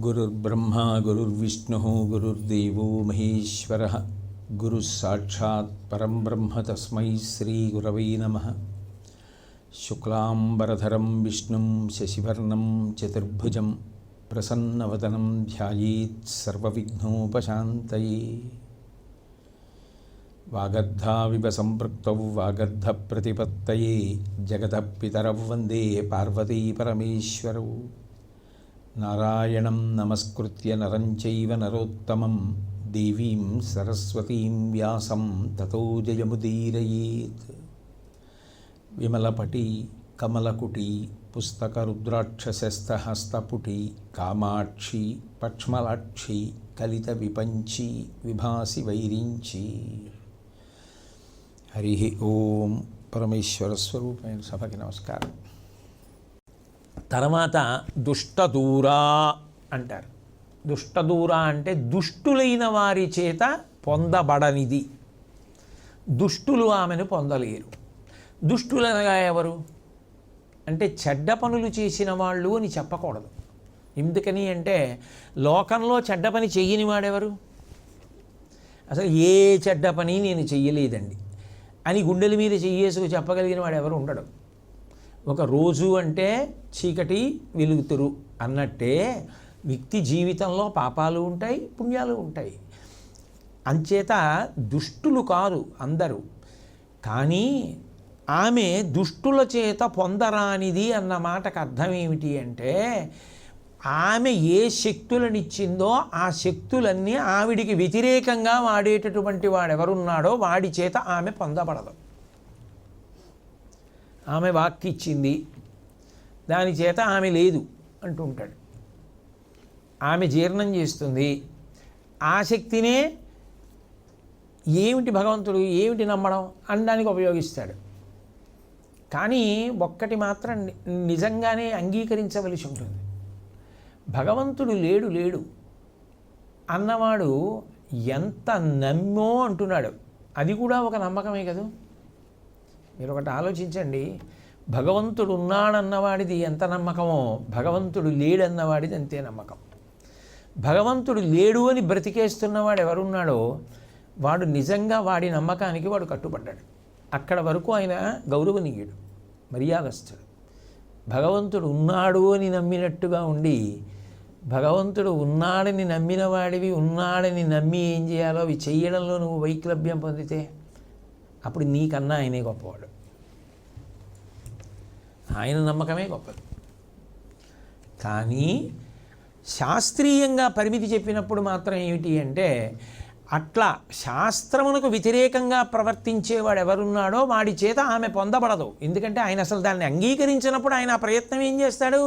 गुरुर्ब्रह्मा गुरुर्विष्णुः गुरुर्देवो महेश्वरः गुरुस्साक्षात् परं ब्रह्म तस्मै श्रीगुरवे नमः। शुक्लाम्बरधरं विष्णुं शशिवर्णं चतुर्भुजं प्रसन्नवदनं ध्यायेत् सर्वविघ्नोपशान्तये। वागर्धाविव सम्पृक्तौ वागर्धप्रतिपत्तये जगतः पितरौ वन्दे पार्वती परमेश्वरौ। नारायणं नमस्कृत्य नरं चैव नरोत्तमं देवीं सरस्वतीं व्यासं ततो जयमुदीरयेत्। विमलपटी कमलकुटी पुस्तकरुद्राक्षसस्तहस्तपुटी कामाक्षी पक्ष्मलाक्षी कलितविपञ्ची विभासि वैरिञ्ची। हरि ओं परमेश्वर स्वरूपమైన సభకి నమస్కారం. తర్వాత దుష్టదూరా అంటారు. దుష్టదూరా అంటే దుష్టులైన వారి చేత పొందబడనిది. దుష్టులు ఆమెను పొందలేరు. దుష్టులనగా ఎవరు అంటే చెడ్డ పనులు చేసిన వాళ్ళు అని చెప్పకూడదు. ఎందుకని అంటే లోకంలో చెడ్డ పని చెయ్యని వాడెవరు? అసలు ఏ చెడ్డ పని నేను చెయ్యలేదండి అని గుండెల మీద చెయ్యేసుకు చెప్పగలిగిన వాడు ఎవరు ఉండడు. ఒక రోజు అంటే చీకటి వెలుగుతురు అన్నట్టే వ్యక్తి జీవితంలో పాపాలు ఉంటాయి, పుణ్యాలు ఉంటాయి. అంచేత దుష్టులు కాదు అందరూ. కానీ ఆమె దుష్టుల చేత పొందరానిది అన్న మాటకు అర్థం ఏమిటి అంటే ఆమె ఏ శక్తులనిచ్చిందో ఆ శక్తులన్నీ ఆవిడికి వ్యతిరేకంగా వాడేటటువంటి వాడెవరున్నాడో వాడి చేత ఆమె పొందబడదు. ఆమె వాక్కిచ్చింది, దాని చేత ఆమె లేదు అంటుంటాడు. ఆమె జీర్ణం చేస్తుంది, ఆ శక్తినే ఏమిటి భగవంతుడు ఏమిటి నమ్మడం అనడానికి ఉపయోగిస్తాడు. కానీ ఒక్కటి మాత్రం నిజంగానే అంగీకరించవలసి ఉంటుంది. భగవంతుడు లేడు లేడు అన్నవాడు ఎంత నమ్మో అంటున్నాడు, అది కూడా ఒక నమ్మకమే కదా. మీరు ఒకటి ఆలోచించండి, భగవంతుడు ఉన్నాడన్నవాడిది ఎంత నమ్మకమో భగవంతుడు లేడన్నవాడిది అంతే నమ్మకం. భగవంతుడు లేడు అని బ్రతికేస్తున్నవాడు ఎవరున్నాడో వాడు నిజంగా వాడి నమ్మకానికి వాడు కట్టుబడ్డాడు. అక్కడ వరకు ఆయన గౌరవనీయుడు, మర్యాదస్తుడు. భగవంతుడు ఉన్నాడు అని నమ్మినట్టుగా ఉండి భగవంతుడు ఉన్నాడని నమ్మిన వాడివి ఉన్నాడని నమ్మి ఏం చేయాలో అవి చేయడంలో నువ్వు వైక్లభ్యం పొందితే అప్పుడు నీకన్నా ఆయనే గొప్పవాడు. ఆయన నమ్మకమే గొప్పది. కానీ శాస్త్రీయంగా పరిమితి చెప్పినప్పుడు మాత్రం ఏమిటి అంటే అట్లా శాస్త్రమునకు వ్యతిరేకంగా ప్రవర్తించేవాడు ఎవరున్నాడో వాడి చేత ఆమె పొందబడదు. ఎందుకంటే ఆయన అసలు దాన్ని అంగీకరించినప్పుడు ఆయన ఆ ప్రయత్నం ఏం చేస్తాడు?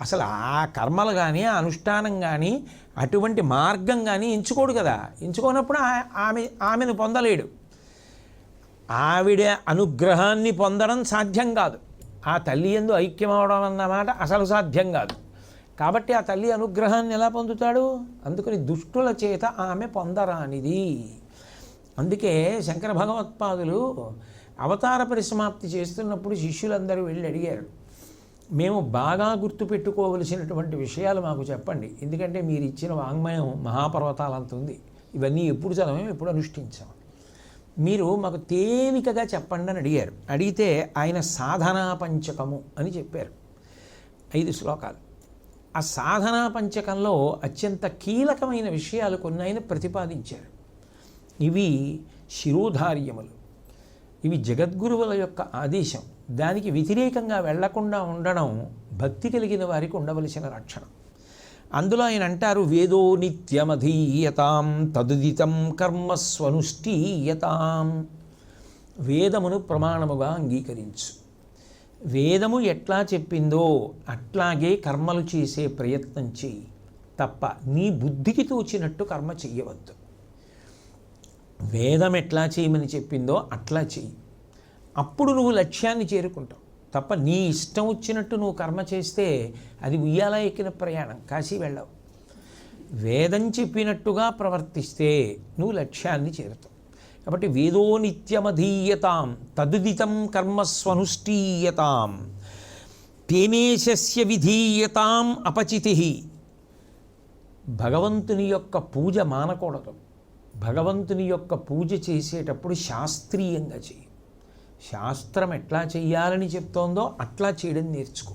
అసలు ఆ కర్మలు కానీ ఆ అనుష్ఠానం కానీ అటువంటి మార్గం కానీ ఎంచుకోడు కదా. ఎంచుకోనప్పుడు ఆమెను పొందలేడు. ఆవిడ అనుగ్రహాన్ని పొందడం సాధ్యం కాదు. ఆ తల్లి యందు ఐక్యమవడం అన్నమాట అసలు సాధ్యం కాదు. కాబట్టి ఆ తల్లి అనుగ్రహాన్ని ఎలా పొందుతాడు? అందుకని దుష్టుల చేత ఆమె పొందరానిది. అందుకే శంకర భగవత్పాదులు అవతార పరిసమాప్తి చేస్తున్నప్పుడు శిష్యులందరూ వెళ్ళి అడిగారు, మేము బాగా గుర్తుపెట్టుకోవలసినటువంటి విషయాలు మాకు చెప్పండి, ఎందుకంటే మీరు ఇచ్చిన వాంగ్మయం మహాపర్వతాలంత ఉంది, ఇవన్నీ ఎప్పుడు చదవం ఎప్పుడు అనుష్ఠించాం, మీరు మాకు తేలికగా చెప్పండి అని అడిగారు. అడిగితే ఆయన సాధనా పంచకము అని చెప్పారు. 5 శ్లోకాలు. ఆ సాధనా పంచకంలో అత్యంత కీలకమైన విషయాలు కొన్ని ఆయన ప్రతిపాదించారు. ఇవి శిరోధార్యములు, ఇవి జగద్గురువుల యొక్క ఆదేశం. దానికి వ్యతిరేకంగా వెళ్లకుండా ఉండడం భక్తి కలిగిన వారికి ఉండవలసిన లక్షణం. అందులో ఆయన అంటారు, వేదో నిత్యమధీయతాం తదుదితం కర్మస్వనుష్ఠీయతాం. వేదమును ప్రమాణముగా అంగీకరించు. వేదము ఎట్లా చెప్పిందో అట్లాగే కర్మలు చేసే ప్రయత్నం చేయి తప్ప నీ బుద్ధికి తోచినట్టు కర్మ చెయ్యవద్దు. వేదం ఎట్లా చేయమని చెప్పిందో అట్లా చెయ్యి, అప్పుడు నువ్వు లక్ష్యాన్ని చేరుకుంటావు. తప్ప నీ ఇష్టం వచ్చినట్టు నువ్వు కర్మ చేస్తే అది ఉయ్యాల ఎక్కిన ప్రయాణం, కాశీ వెళ్ళవు. వేదం చెప్పినట్టుగా ప్రవర్తిస్తే నువ్వు లక్ష్యాన్ని చేరుతావు. కాబట్టి వేదో నిత్యమధీయతాం తదుదితం కర్మస్వనుష్ఠీయతాం తేనేశస్య విధీయతాం అపచితి భగవంతుని యొక్క పూజ మానకూడదు. భగవంతుని యొక్క పూజ చేసేటప్పుడు శాస్త్రీయంగా చేయి. శాస్త్రం ఎట్లా చెయ్యాలని చెప్తోందో అట్లా చేయడం నేర్చుకో.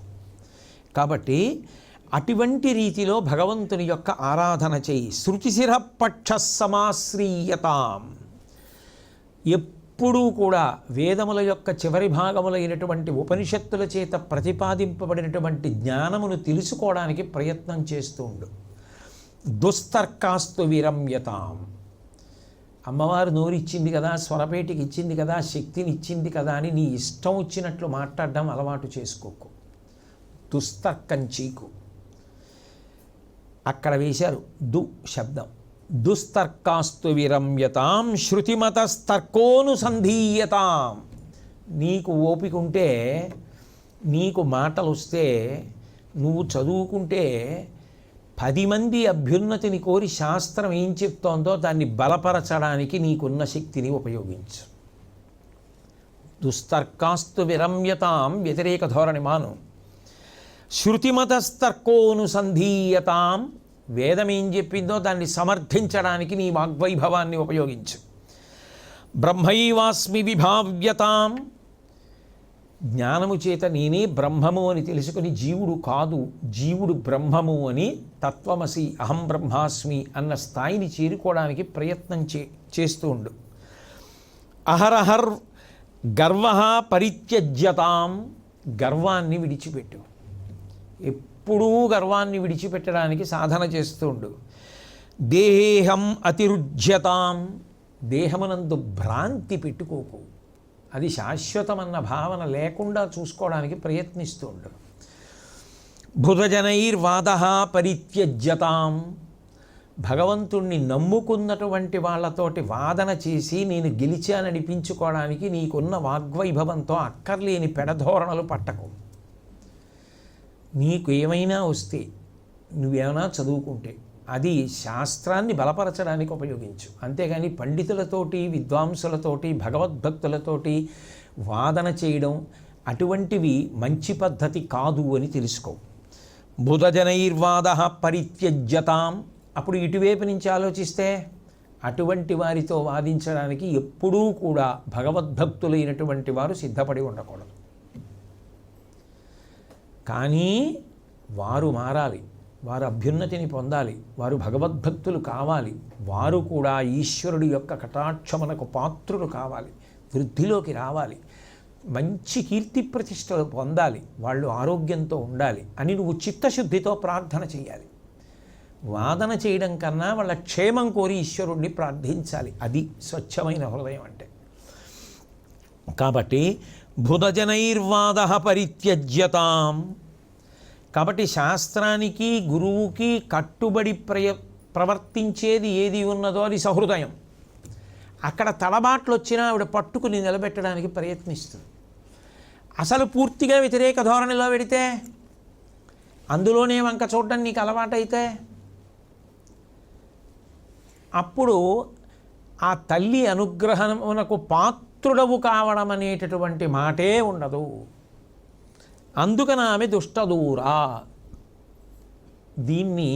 కాబట్టి అటువంటి రీతిలో భగవంతుని యొక్క ఆరాధన చెయ్యి. శృతిశిరపక్ష సమాశ్రీయతాం. ఎప్పుడూ కూడా వేదముల యొక్క చివరి భాగములైనటువంటి ఉపనిషత్తుల చేత ప్రతిపాదింపబడినటువంటి జ్ఞానమును తెలుసుకోవడానికి ప్రయత్నం చేస్తూ ఉండు. దుస్తర్కాస్తు విరమ్యతాం. అమ్మవారు నోరిచ్చింది కదా, స్వరపేటికి ఇచ్చింది కదా, శక్తిని ఇచ్చింది కదా అని నీ ఇష్టం వచ్చినట్లు మాట్లాడడం అలవాటు చేసుకోకు. దుస్తర్కం చీకు. అక్కడ వేశారు దు శబ్దం. దుస్తర్కాస్తు విరమ్యతాం శృతిమతస్తర్కోనుసంధీయతాం. నీకు ఓపిక ఉంటే, నీకు మాటలు వస్తే, నువ్వు చదువుకుంటే 10 మంది అభ్యున్నతిని కోరి శాస్త్రం ఏం చెప్తోందో దాన్ని బలపరచడానికి నీకున్న శక్తిని ఉపయోగించు. దుస్తర్కాస్తు విరమ్యతాం. వ్యతిరేక ధోరణి మాను. శృతిమతస్తర్కోనుసంధీయతాం. వేదం ఏం చెప్పిందో దాన్ని సమర్థించడానికి నీ వాగ్వైభవాన్ని ఉపయోగించు. బ్రహ్మైవాస్మి విభావ్యతాం. జ్ఞానము చేత నేనే బ్రహ్మము అని తెలుసుకుని జీవుడు కాదు, జీవుడు బ్రహ్మము అని తత్వమసి అహం బ్రహ్మాస్మి అన్న స్థాయిని చేరుకోవడానికి ప్రయత్నం చేస్తూ ఉండు. అహరహర్ గర్వ పరిత్యజ్యతాం. గర్వాన్ని విడిచిపెట్టు. ఎప్పుడూ గర్వాన్ని విడిచిపెట్టడానికి సాధన చేస్తూ ఉండు. దేహం అతిరుజ్యతాం. దేహమునందు భ్రాంతి పెట్టుకోకు. అది శాశ్వతమన్న భావన లేకుండా చూసుకోవడానికి ప్రయత్నిస్తూ ఉండు. బుధజనైర్వాద పరిత్యజ్యతాం. భగవంతుణ్ణి నమ్ముకున్నటువంటి వాళ్ళతోటి వాదన చేసి నేను గెలిచాననిపించుకోవడానికి నీకున్న వాగ్వైభవంతో అక్కర్లేని పెడధోరణలు పట్టకు. నీకు ఏమైనా వస్తే, నువ్వేమైనా చదువుకుంటే అది శాస్త్రాన్ని బలపరచడానికి ఉపయోగించు. అంతేగాని పండితులతోటి, విద్వాంసులతోటి, భగవద్భక్తులతోటి వాదన చేయడం అటువంటివి మంచి పద్ధతి కాదు అని తెలుసుకో. బుధజనైర్వాద పరిత్యజ్యతాం. అప్పుడు ఇటువైపు నుంచి ఆలోచిస్తే అటువంటి వారితో వాదించడానికి ఎప్పుడూ కూడా భగవద్భక్తులైనటువంటి వారు సిద్ధపడి ఉండకూడదు. కానీ వారు మారాలి, వారు అభ్యున్నతిని పొందాలి, వారు భగవద్భక్తులు కావాలి, వారు కూడా ఈశ్వరుడి యొక్క కటాక్షమునకు పాత్రులు కావాలి, వృద్ధిలోకి రావాలి, మంచి కీర్తి ప్రతిష్టలు పొందాలి, వాళ్ళు ఆరోగ్యంతో ఉండాలి అని నువ్వు చిత్తశుద్ధితో ప్రార్థన చేయాలి. వాదన చేయడం కన్నా వాళ్ళ క్షేమం కోరి ఈశ్వరుణ్ణి ప్రార్థించాలి. అది స్వచ్ఛమైన హృదయం అంటే. కాబట్టి బుధజనైర్వాద పరిత్యజ్యతాం. కాబట్టి శాస్త్రానికి, గురువుకి కట్టుబడి ప్రవర్తించేది ఏది ఉన్నదో అది సహృదయం. అక్కడ తడబాట్లు వచ్చినా ఆవిడ పట్టుకుని నిలబెట్టడానికి ప్రయత్నిస్తుంది. అసలు పూర్తిగా వ్యతిరేక ధోరణిలో పెడితే, అందులోనే వంక చూడడం నీకు అలవాటైతే, అప్పుడు ఆ తల్లి అనుగ్రహమునకు పాత్రుడవు కావడం అనేటటువంటి మాటే ఉండదు. అందుకని ఆమె దుష్టదూరా. దీన్ని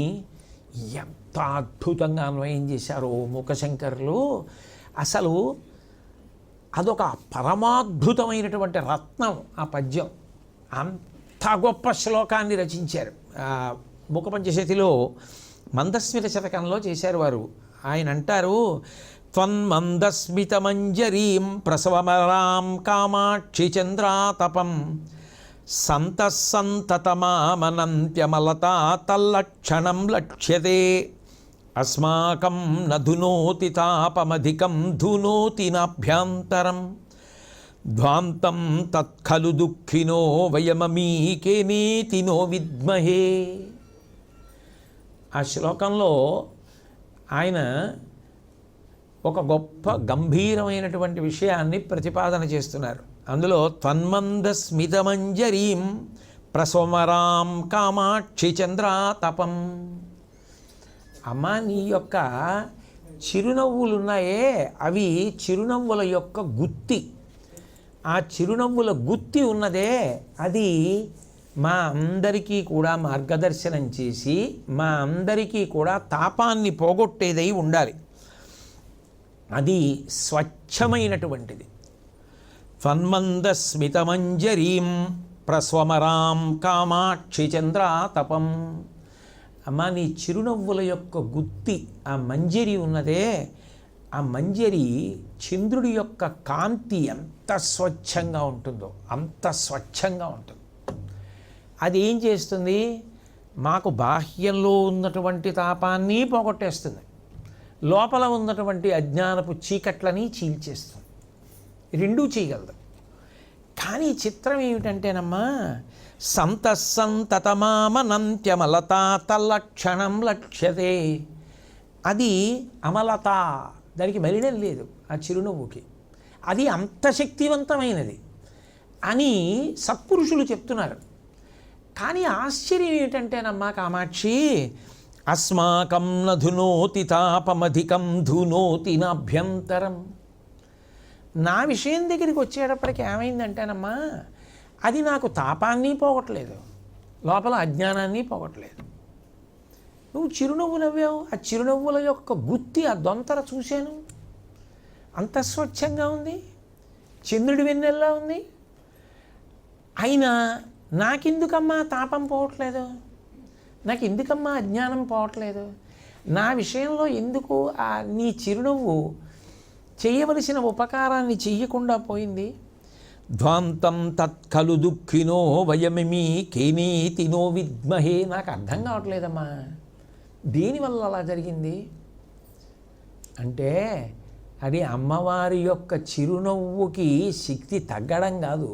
ఎంత అద్భుతంగా అన్వయం చేశారో మూకశంకరులు. అసలు అదొక పరమాద్భుతమైనటువంటి రత్నం ఆ పద్యం. అంత గొప్ప శ్లోకాన్ని రచించారు. మూకపంచశతిలో మందస్మిత శతకంలో చేశారు వారు. ఆయన అంటారు, త్వన్మందస్మితమంజరీం ప్రసవమరాం కామాక్షి చంద్రాతపం సంతతమామనంత్యమలతా తల్లక్షణం లక్ష్యతే అస్మాకం నధునోతి తాపమధికం ధునోతి నాభ్యాంతరం ధ్వాంతం తత్ఖలు దుఃఖినో వయమమీకేనేతి నో విద్మహే. ఆ శ్లోకంలో ఆయన ఒక గొప్ప గంభీరమైనటువంటి విషయాన్ని ప్రతిపాదన చేస్తున్నారు. అందులో త్వన్మందస్మితమంజరీం ప్రసవమరాం కామాక్షి చంద్రాతపం. అమ్మ, నీ యొక్క చిరునవ్వులున్నాయే అవి చిరునవ్వుల యొక్క గుత్తి. ఆ చిరునవ్వుల గుత్తి ఉన్నదే అది మా అందరికీ కూడా మార్గదర్శనం చేసి మా అందరికీ కూడా తాపాన్ని పోగొట్టేదై ఉండాలి. అది స్వచ్ఛమైనటువంటిది. ఫన్మందస్మితమంజరీం ప్రస్వమరాం కామాక్షి చంద్రాతపం. అమ్మా, నీ చిరునవ్వుల యొక్క గుత్తి ఆ మంజరి ఉన్నదే, ఆ మంజరి చంద్రుడి యొక్క కాంతి ఎంత స్వచ్ఛంగా ఉంటుందో అంత స్వచ్ఛంగా ఉంటుంది. అది ఏం చేస్తుంది? మాకు బాహ్యంలో ఉన్నటువంటి తాపాన్ని పోగొట్టేస్తుంది, లోపల ఉన్నటువంటి అజ్ఞానపు చీకట్లని చీల్చేస్తుంది. రెండూ చేయగలదు. కానీ చిత్రం ఏమిటంటేనమ్మా, సంతతమామనంత్యమలతా తల్లక్షణం లక్ష్యతే. అది అమలత, దానికి మలినం లేదు ఆ చిరునవ్వుకి. అది అంత శక్తివంతమైనది అని సత్పురుషులు చెప్తున్నారు. కానీ ఆశ్చర్యం ఏమిటంటేనమ్మా కామాక్షి, అస్మాకం నధునోతి తాపమధికం ధునోతి నాభ్యంతరం. నా విషయం దగ్గరికి వచ్చేటప్పటికి ఏమైందంటేనమ్మా, అది నాకు తాపాన్ని పోగొట్టలేదు, లోపల అజ్ఞానాన్ని పోగొట్టలేదు. నువ్వు చిరునవ్వు నవ్వావు, ఆ చిరునవ్వుల యొక్క గుత్తి ఆ దొంతర చూశాను, అంత స్వచ్ఛంగా ఉంది, చంద్రుడి వెన్నెల్లా ఉంది. అయినా నాకెందుకమ్మా తాపం పోవట్లేదు, నాకు ఎందుకమ్మా అజ్ఞానం పోవట్లేదు, నా విషయంలో ఎందుకు ఆ నీ చిరునవ్వు చేయవలసిన ఉపకారాన్ని చెయ్యకుండా పోయింది? ధ్వాంతం తత్కలు దుఃఖినో వయమిమి కేనేతినో విద్మహే. నాకు అర్థం కావట్లేదమ్మా, దేనివల్ల అలా జరిగింది అంటే అది అమ్మవారి యొక్క చిరునవ్వుకి శక్తి తగ్గడం కాదు.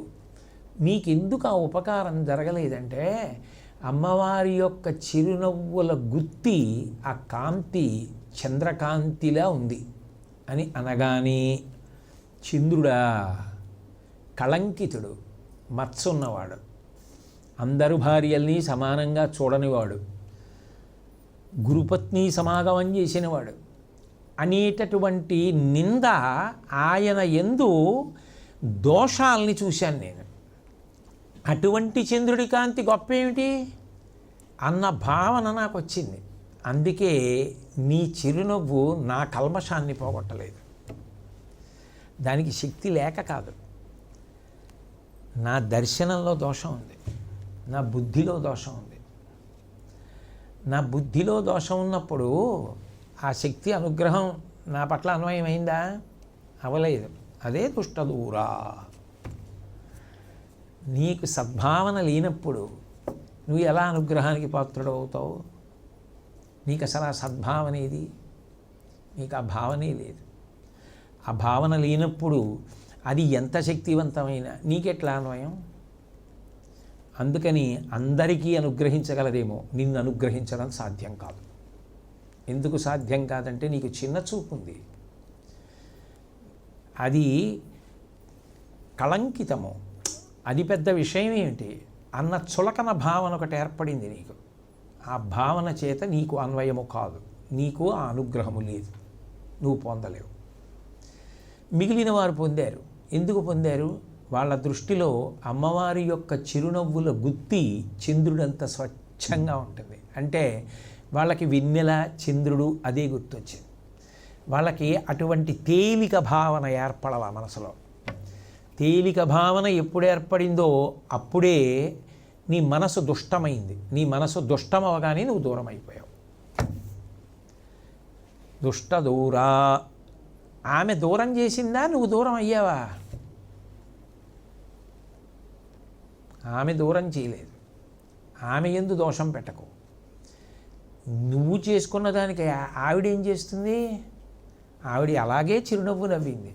మీకెందుకు ఆ ఉపకారం జరగలేదంటే అమ్మవారి యొక్క చిరునవ్వుల గుత్తి ఆ కాంతి చంద్రకాంతిలా ఉంది అని అనగానే, చంద్రుడా కళంకితుడు, మత్సున్నవాడు, అందరు భార్యల్ని సమానంగా చూడనివాడు, గురుపత్ని సమాగమం చేసినవాడు అనేటటువంటి నింద ఆయన యందు దోషాల్ని చూశాను నేను. అటువంటి చంద్రుడి కాంతి గొప్ప ఏమిటి అన్న భావన నాకు వచ్చింది. అందుకే నీ చిరునవ్వు నా కల్మషాన్ని పోగొట్టలేదు. దానికి శక్తి లేక కాదు, నా దర్శనంలో దోషం ఉంది, నా బుద్ధిలో దోషం ఉంది. నా బుద్ధిలో దోషం ఉన్నప్పుడు ఆ శక్తి అనుగ్రహం నా పట్ల అన్వయమైందా? అవలేదు. అదే దుష్టదూరా. నీకు సద్భావన లేనప్పుడు నువ్వు ఎలా అనుగ్రహానికి పాత్రుడు అవుతావు? నీకు అసలు ఆ సద్భావన ఏది? నీకు ఆ భావనే లేదు. ఆ భావన లేనప్పుడు అది ఎంత శక్తివంతమైన నీకెట్లా అన్వయం? అందుకని అందరికీ అనుగ్రహించగలరేమో, నిన్ను అనుగ్రహించడం సాధ్యం కాదు. ఎందుకు సాధ్యం కాదంటే నీకు చిన్న చూపు ఉంది, అది కళంకితము, అది పెద్ద విషయం ఏమిటి అన్న చులకన భావన ఒకటి ఏర్పడింది నీకు. ఆ భావన చేత నీకు అన్వయము కాదు, నీకు ఆ అనుగ్రహము లేదు, నువ్వు పొందలేవు. మిగిలిన వారు పొందారు. ఎందుకు పొందారు? వాళ్ళ దృష్టిలో అమ్మవారి యొక్క చిరునవ్వుల గుత్తి చంద్రుడంత స్వచ్ఛంగా ఉంటుంది. అంటే వాళ్ళకి వెన్నెల చంద్రుడు అదే గుర్తొచ్చింది. వాళ్ళకి అటువంటి తేలిక భావన ఏర్పడాల మనసులో. తేలిక భావన ఎప్పుడు ఏర్పడిందో అప్పుడే నీ మనసు దుష్టమైంది. నీ మనసు దుష్టమవగానే నువ్వు దూరం అయిపోయావు. దుష్ట దూరా. ఆమె దూరం చేసిందా, నువ్వు దూరం అయ్యావా? ఆమె దూరం చేయలేదు. ఆమె యందు దోషం పెట్టకు. నువ్వు చేసుకున్న దానికి ఆవిడేం చేస్తుంది? ఆవిడ అలాగే చిరునవ్వు నవ్వింది.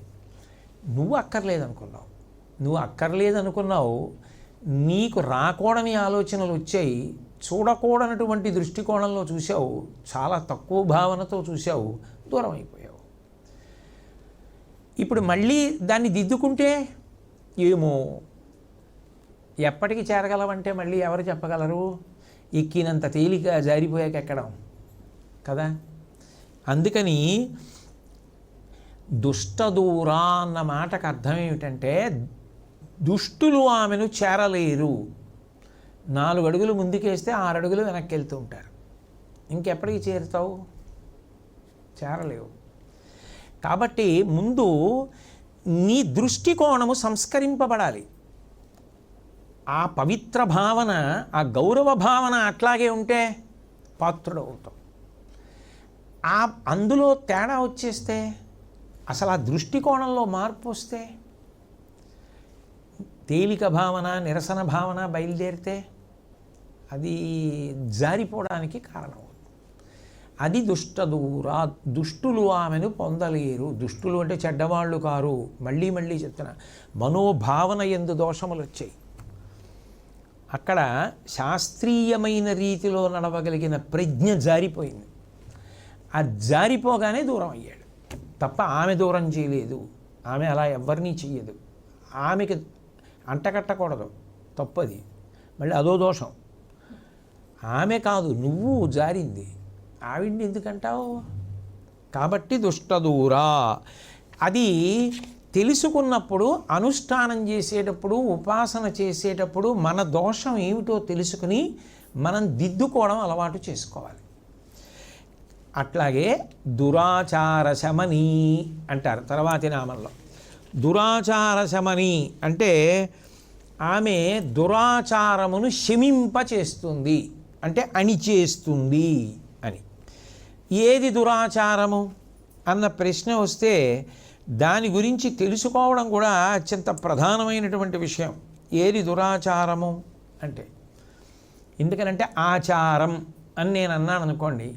నువ్వు అక్కర్లేదనుకున్నావు. నువ్వు అక్కర్లేదనుకున్నావు, నీకు రాకూడని ఆలోచనలు వచ్చాయి, చూడకూడనటువంటి దృష్టికోణంలో చూసావు, చాలా తక్కువ భావనతో చూసావు, దూరం అయిపోయావు. ఇప్పుడు మళ్ళీ దాన్ని దిద్దుకుంటే ఏమో ఎప్పటికి చేరగలవంటే మళ్ళీ ఎవరు చెప్పగలరు? ఎక్కినంత తేలిక జారిపోయాక ఎక్కడం కదా. అందుకని దుష్టదూరా అన్న మాటకు అర్థం ఏమిటంటే దుష్టులు ఆమెను చేరలేరు. 4 అడుగులు ముందుకేస్తే 6 అడుగులు వెనక్కి వెళ్తూ ఉంటారు. ఇంకెప్పటికి చేరుతావు? చేరలేవు. కాబట్టి ముందు నీ దృష్టికోణము సంస్కరింపబడాలి. ఆ పవిత్ర భావన, ఆ గౌరవ భావన అట్లాగే ఉంటే పాత్రుడు అవుతాం. అందులో తేడా వచ్చేస్తే, అసలు ఆ దృష్టికోణంలో మార్పు వస్తే, తేలిక భావన, నిరసన భావన బయలుదేరితే అది జారిపోవడానికి కారణం. అది దుష్టదూరా. దుష్టులు ఆమెను పొందలేరు. దుష్టులు అంటే చెడ్డవాళ్ళు కారు. మళ్ళీ మళ్ళీ చెప్తున్నా, మనోభావన యందు దోషములు వచ్చాయి. అక్కడ శాస్త్రీయమైన రీతిలో నడవగలిగిన ప్రజ్ఞ జారిపోయింది. ఆ జారిపోగానే దూరం అయ్యాడు తప్ప ఆమె దూరం చేయలేదు. ఆమె అలా ఎవరినీ చెయ్యదు. ఆమెకి అంటకట్టకూడదు, తప్పది. మళ్ళీ అదో దోషం. ఆమె కాదు, నువ్వు జారింది. ఆవిడ్ని ఎందుకంటావు? కాబట్టి దుష్టదూరా. అది తెలుసుకున్నప్పుడు, అనుష్ఠానం చేసేటప్పుడు, ఉపాసన చేసేటప్పుడు మన దోషం ఏమిటో తెలుసుకుని మనం దిద్దుకోవడం అలవాటు చేసుకోవాలి. అట్లాగే దురాచార శమని అంటారు తర్వాతి నామంలో. దురాచార శమని అంటే ఆమె దురాచారమును శమింపచేస్తుంది, అంటే అణిచేస్తుంది అని. ఏది దురాచారము అన్న ప్రశ్న వస్తే దాని గురించి తెలుసుకోవడం కూడా అత్యంత ప్రధానమైనటువంటి విషయం. ఏది దురాచారము అంటే, ఎందుకనంటే ఆచారం అని నేను అన్నాను అనుకోండి,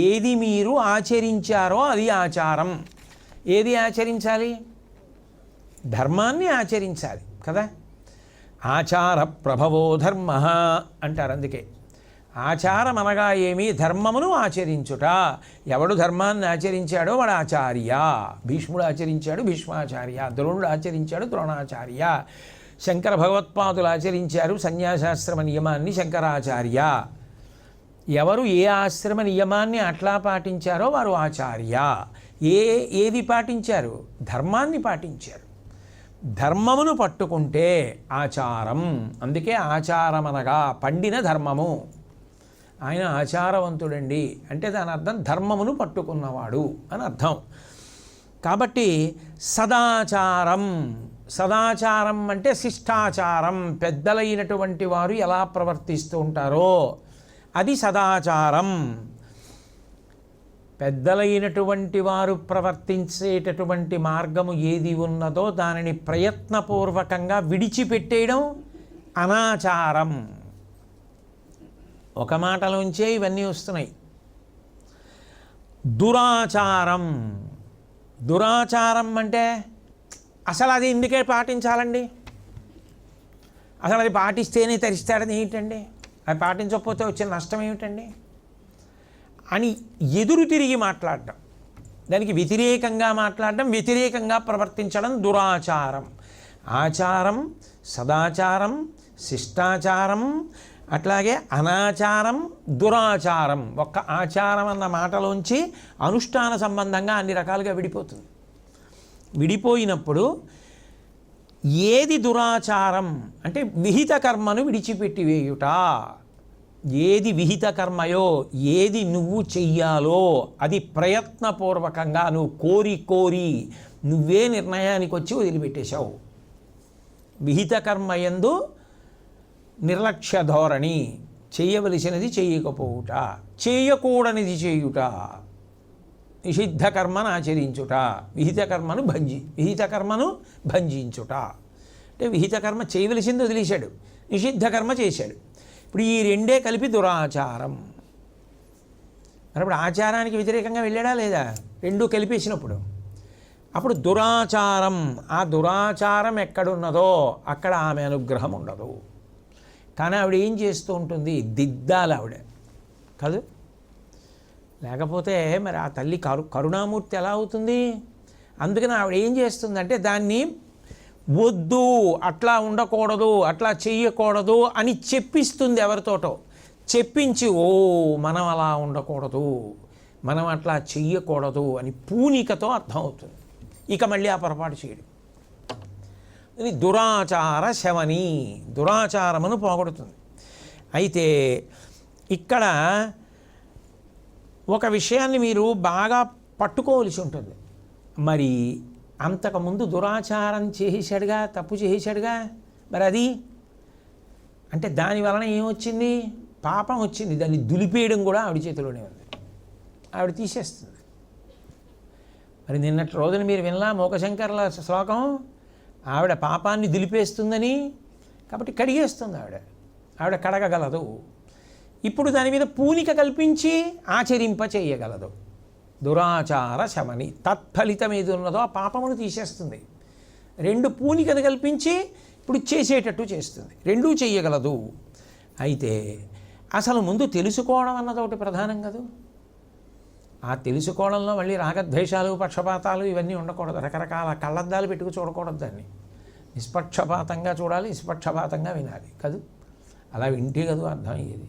ఏది మీరు ఆచరించారో అది ఆచారం. ఏది ఆచరించాలి? ధర్మాన్ని ఆచరించాలి కదా. ఆచార ప్రభవో ధర్మ అంటారు. అందుకే ఆచారం అనగా ఏమి? ధర్మమును ఆచరించుట. ఎవడు ధర్మాన్ని ఆచరించాడో వాడు ఆచార్య. భీష్ముడు ఆచరించాడు, భీష్మాచార్య. ద్రోణుడు ఆచరించాడు, ద్రోణాచార్య. శంకర భగవత్పాదులు ఆచరించారు సన్యాసాశ్రమ నియమాన్ని, శంకరాచార్య. ఎవరు ఏ ఆశ్రమ నియమాన్ని అట్లా పాటించారో వారు ఆచార్య. ఏది పాటించారు? ధర్మాన్ని పాటించారు. ధర్మమును పట్టుకుంటే ఆచారం. అందుకే ఆచారం అనగా పండిన ధర్మము. ఆయన ఆచారవంతుడండి అంటే దాని అర్థం ధర్మమును పట్టుకున్నవాడు అని అర్థం. కాబట్టి సదాచారం. సదాచారం అంటే శిష్టాచారం. పెద్దలైనటువంటి వారు ఎలా ప్రవర్తిస్తూ ఉంటారో అది సదాచారం. పెద్దలైనటువంటి వారు ప్రవర్తించేటటువంటి మార్గము ఏది ఉన్నదో దానిని ప్రయత్నపూర్వకంగా విడిచిపెట్టేయడం అనాచారం. ఒక మాటలోంచే ఇవన్నీ వస్తున్నాయి. దురాచారం. దురాచారం అంటే అసలు అది ఎందుకే పాటించాలండి? అసలు అది పాటిస్తేనే తరిస్తాడని ఏమిటండి? అది పాటించకపోతే వచ్చే నష్టం ఏమిటండి అని ఎదురు తిరిగి మాట్లాడడం, దానికి వ్యతిరేకంగా మాట్లాడడం, వ్యతిరేకంగా ప్రవర్తించడం దురాచారం. ఆచారం, సదాచారం, శిష్టాచారం, అట్లాగే అనాచారం, దురాచారం. ఒక్క ఆచారం అన్న మాటలోంచి అనుష్ఠాన సంబంధంగా అన్ని రకాలుగా విడిపోతుంది. విడిపోయినప్పుడు ఏది దురాచారం అంటే విహిత కర్మను విడిచిపెట్టివేయుట. ఏది విహిత కర్మయో, ఏది నువ్వు చెయ్యాలో అది ప్రయత్నపూర్వకంగా నువ్వు కోరి నువ్వే నిర్ణయానికి వచ్చి వదిలిపెట్టేశావు. విహిత కర్మ యందు నిర్లక్ష్య ధోరణి, చేయవలసినది చేయకపోవుట, చేయకూడనిది చేయుట, నిషిద్ధ కర్మను ఆచరించుట, విహిత కర్మను భంజించుట. అంటే విహిత కర్మ చేయవలసింది వదిలేశాడు, నిషిద్ధ కర్మ చేశాడు. ఇప్పుడు ఈ రెండే కలిపి దురాచారం. మరి ఇప్పుడు ఆచారానికి వ్యతిరేకంగా వెళ్ళాడా లేదా? రెండూ కలిపేసినప్పుడు అప్పుడు దురాచారం. ఆ దురాచారం ఎక్కడున్నదో అక్కడ ఆమె అనుగ్రహం ఉండదు. కానీ ఆవిడ ఏం చేస్తూ ఉంటుంది? దిద్దాలి ఆవిడ కాదు. లేకపోతే మరి ఆ తల్లి కరుణామూర్తి ఎలా అవుతుంది? అందుకని ఆవిడ ఏం చేస్తుందంటే దాన్ని వద్దు, అట్లా ఉండకూడదు, అట్లా చెయ్యకూడదు అని చెప్పిస్తుంది. ఎవరితోటో చెప్పించి, మనం అలా ఉండకూడదు, మనం అట్లా చెయ్యకూడదు అని పూనికతో అర్థమవుతుంది. ఇక మళ్ళీ ఆ పొరపాటు చేయడం. ఇది దురాచార శమని, దురాచారమును పోగొడుతుంది. అయితే ఇక్కడ ఒక విషయాన్ని మీరు బాగా పట్టుకోవలసి ఉంటుంది. మరి అంతకుముందు దురాచారం చేసేశాడుగా, తప్పు చేసేశాడుగా, మరి అది అంటే దాని వలన ఏమొచ్చింది? పాపం వచ్చింది. దాన్ని దులిపేయడం కూడా ఆవిడ చేతిలోనే ఉంది. ఆవిడ తీసేస్తుంది. మరి నిన్నటి రోజున మీరు వినలా మూకశంకర్ల శ్లోకం? ఆవిడ పాపాన్ని దులిపేస్తుందని, కాబట్టి కడిగేస్తుంది ఆవిడ కడగగలదు. ఇప్పుడు దాని మీద పూనిక కల్పించి ఆచరింప చేయగలదు. దురాచార శమని తత్ఫలితం ఏది ఉన్నదో ఆ పాపమును తీసేస్తుంది. రెండు పూనికను కల్పించి ఇప్పుడు చేసేటట్టు చేస్తుంది. రెండూ చెయ్యగలదు. అయితే అసలు ముందు తెలుసుకోవడం అన్నది ఒకటి ప్రధానం కదా. ఆ తెలుసుకోవడంలో మళ్ళీ రాగద్వేషాలు, పక్షపాతాలు ఇవన్నీ ఉండకూడదు. రకరకాల కళ్ళద్దాలు పెట్టుకు చూడకూడదు. దాన్ని నిష్పక్షపాతంగా చూడాలి, నిష్పక్షపాతంగా వినాలి కదూ. అలా వింటే కదూ అర్థమయ్యేది.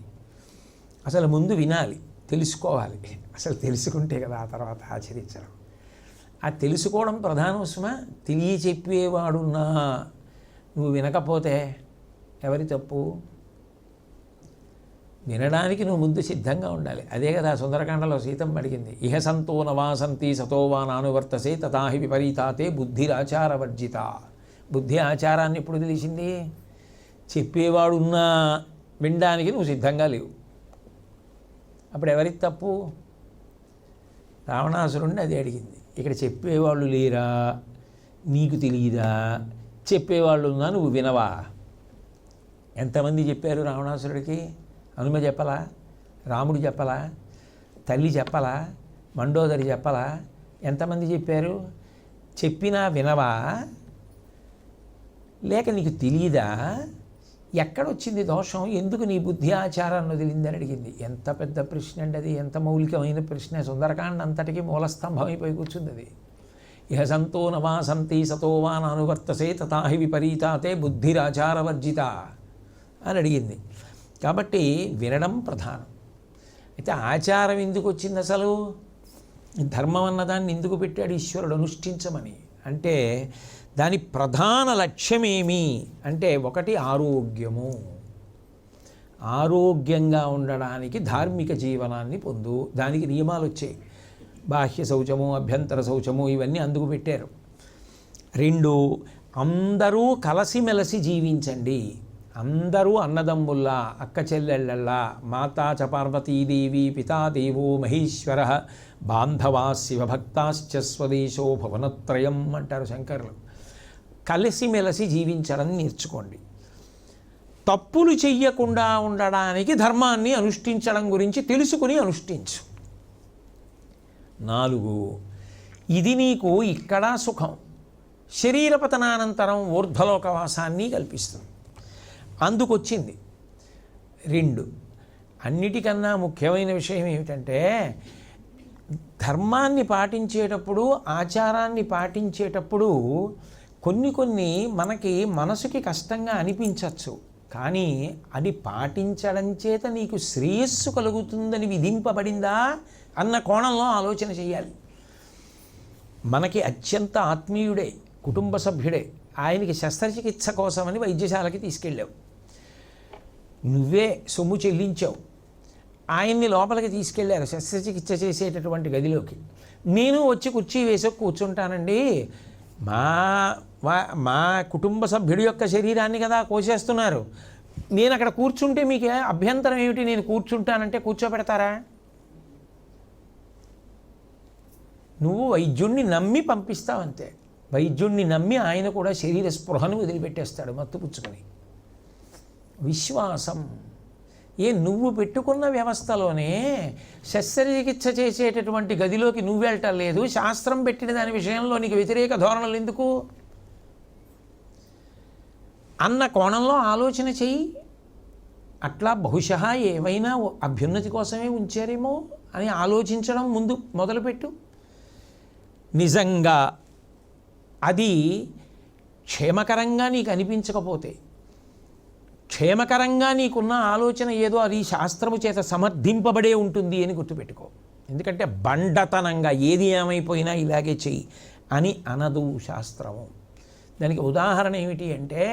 అసలు ముందు వినాలి, తెలుసుకోవాలి. అసలు తెలుసుకుంటే కదా ఆ తర్వాత ఆచరించడం. ఆ తెలుసుకోవడం ప్రధానం సుమా. తెలియచెప్పేవాడున్నా నువ్వు వినకపోతే ఎవరి తప్పు? వినడానికి నువ్వు ముందు సిద్ధంగా ఉండాలి. అదే కదా సుందరకాండలో సీతమ్మ అడిగింది. ఇహ సంతో నవాసంతి సతోవా నానువర్తసే తథాహి విపరీతాతే బుద్ధిరాచారవర్జిత. బుద్ధి ఆచారాన్ని ఎప్పుడు తెలిసింది? చెప్పేవాడున్నా వినడానికి నువ్వు సిద్ధంగా లేవు. అప్పుడు ఎవరికి తప్పు? రావణాసురుణ్ణి అది అడిగింది. ఇక్కడ చెప్పేవాళ్ళు లేరా? నీకు తెలియదా? చెప్పేవాళ్ళు ఉన్నా నువ్వు వినవా? ఎంతమంది చెప్పారు రావణాసురుడికి? హనుమ చెప్పలా? రాముడు చెప్పలా? తల్లి చెప్పలా? మండోదరి చెప్పలా? ఎంతమంది చెప్పారు? చెప్పినా వినవా? లేక నీకు తెలియదా? ఎక్కడొచ్చింది దోషం? ఎందుకు నీ బుద్ధి ఆచారాన్ని వదిలిందని అడిగింది. ఎంత పెద్ద ప్రశ్న అండి అది. ఎంత మౌలికమైన ప్రశ్న. సుందరకాండ అంతటికీ మూలస్తంభం అయిపోయి కూర్చుంది అది. ఇహ సంతో నవాసంతి సతోవా నానువర్తసే తథాహి విపరీతాతే బుద్ధిరాచారవర్జిత అని అడిగింది. కాబట్టి వినడం ప్రధానం. అయితే ఆచారం ఎందుకు వచ్చింది అసలు? ధర్మం అన్నదాన్ని ఎందుకు పెట్టాడు ఈశ్వరుడు? అనుష్ఠించమని. అంటే దాని ప్రధాన లక్ష్యమేమి అంటే ఒకటి ఆరోగ్యము. ఆరోగ్యంగా ఉండడానికి ధార్మిక జీవనాన్ని పొందు. దానికి నియమాలు వచ్చాయి. బాహ్య శౌచము, అభ్యంతర శౌచము ఇవన్నీ అందుకు పెట్టారు. రెండు, అందరూ కలసిమెలసి జీవించండి. అందరూ అన్నదమ్ముల్లా, అక్క చెల్లెళ్ళల్లా, మాతా చ పార్వతీదేవి, పితాదేవో మహేశ్వర, బాంధవా శివభక్తాశ్చ స్వదేశో భువనత్రయం అంటారు శంకరులు. కలిసిమెలసి జీవించడం నేర్చుకోండి. తప్పులు చెయ్యకుండా ఉండడానికి ధర్మాన్ని అనుష్ఠించడం గురించి తెలుసుకుని అనుష్ఠించు. 4, ఇది నీకు ఇక్కడ సుఖం, శరీరపతనానంతరం ఊర్ధ్వలోకవాసాన్ని కల్పిస్తుంది. అందుకొచ్చింది. 2, అన్నిటికన్నా ముఖ్యమైన విషయం ఏమిటంటే ధర్మాన్ని పాటించేటప్పుడు, ఆచారాన్ని పాటించేటప్పుడు కొన్ని మనకి మనసుకి కష్టంగా అనిపించవచ్చు. కానీ అది పాటించడం చేత నీకు శ్రేయస్సు కలుగుతుందని విధింపబడిందా అన్న కోణంలో ఆలోచన చేయాలి. మనకి అత్యంత ఆత్మీయుడే, కుటుంబ సభ్యుడే, ఆయనకి శస్త్రచికిత్స కోసమని వైద్యశాలకి తీసుకెళ్ళావు. నువ్వే సొమ్ము చెల్లించావు. ఆయన్ని లోపలికి తీసుకెళ్లారు శస్త్రచికిత్స చేసేటటువంటి గదిలోకి. నేను వచ్చి కుర్చీ వేసి కూర్చుంటానండి, మా కుటుంబ సభ్యుడి యొక్క శరీరాన్ని కదా కోసేస్తున్నారు, నేను అక్కడ కూర్చుంటే మీకు అభ్యంతరం ఏమిటి? నేను కూర్చుంటానంటే కూర్చోబెడతారా? నువ్వు వైద్యుణ్ణి నమ్మి పంపిస్తావంతే. వైద్యుణ్ణి నమ్మి ఆయన కూడా శరీర స్పృహను వదిలిపెట్టేస్తాడు మత్తుపుచ్చుకొని. విశ్వాసం. నువ్వు పెట్టుకున్న వ్యవస్థలోనే శస్త్రచికిత్స చేసేటటువంటి గదిలోకి నువ్వు వెళ్ళటం లేదు, శాస్త్రం పెట్టిన దాని విషయంలో నీకు వ్యతిరేక ధోరణులు ఎందుకు అన్న కోణంలో ఆలోచన చెయ్యి. అట్లా బహుశः ఏవైనా అభ్యున్నతి కోసమే ఉంచారేమో అని ఆలోచించడం ముందు మొదలుపెట్టు. నిజంగా అది క్షేమకరంగా నీకు అనిపించకపోతే, క్షేమకరంగా నీకున్న ఆలోచన ఏదో అది శాస్త్రము చేత సమర్థింపబడే ఉంటుంది అని గుర్తుపెట్టుకో. ఎందుకంటే బండతనంగా ఏది ఏమైపోయినా ఇలాగే చెయ్యి అని అనదు శాస్త్రము. దానికి ఉదాహరణ ఏమిటి అంటే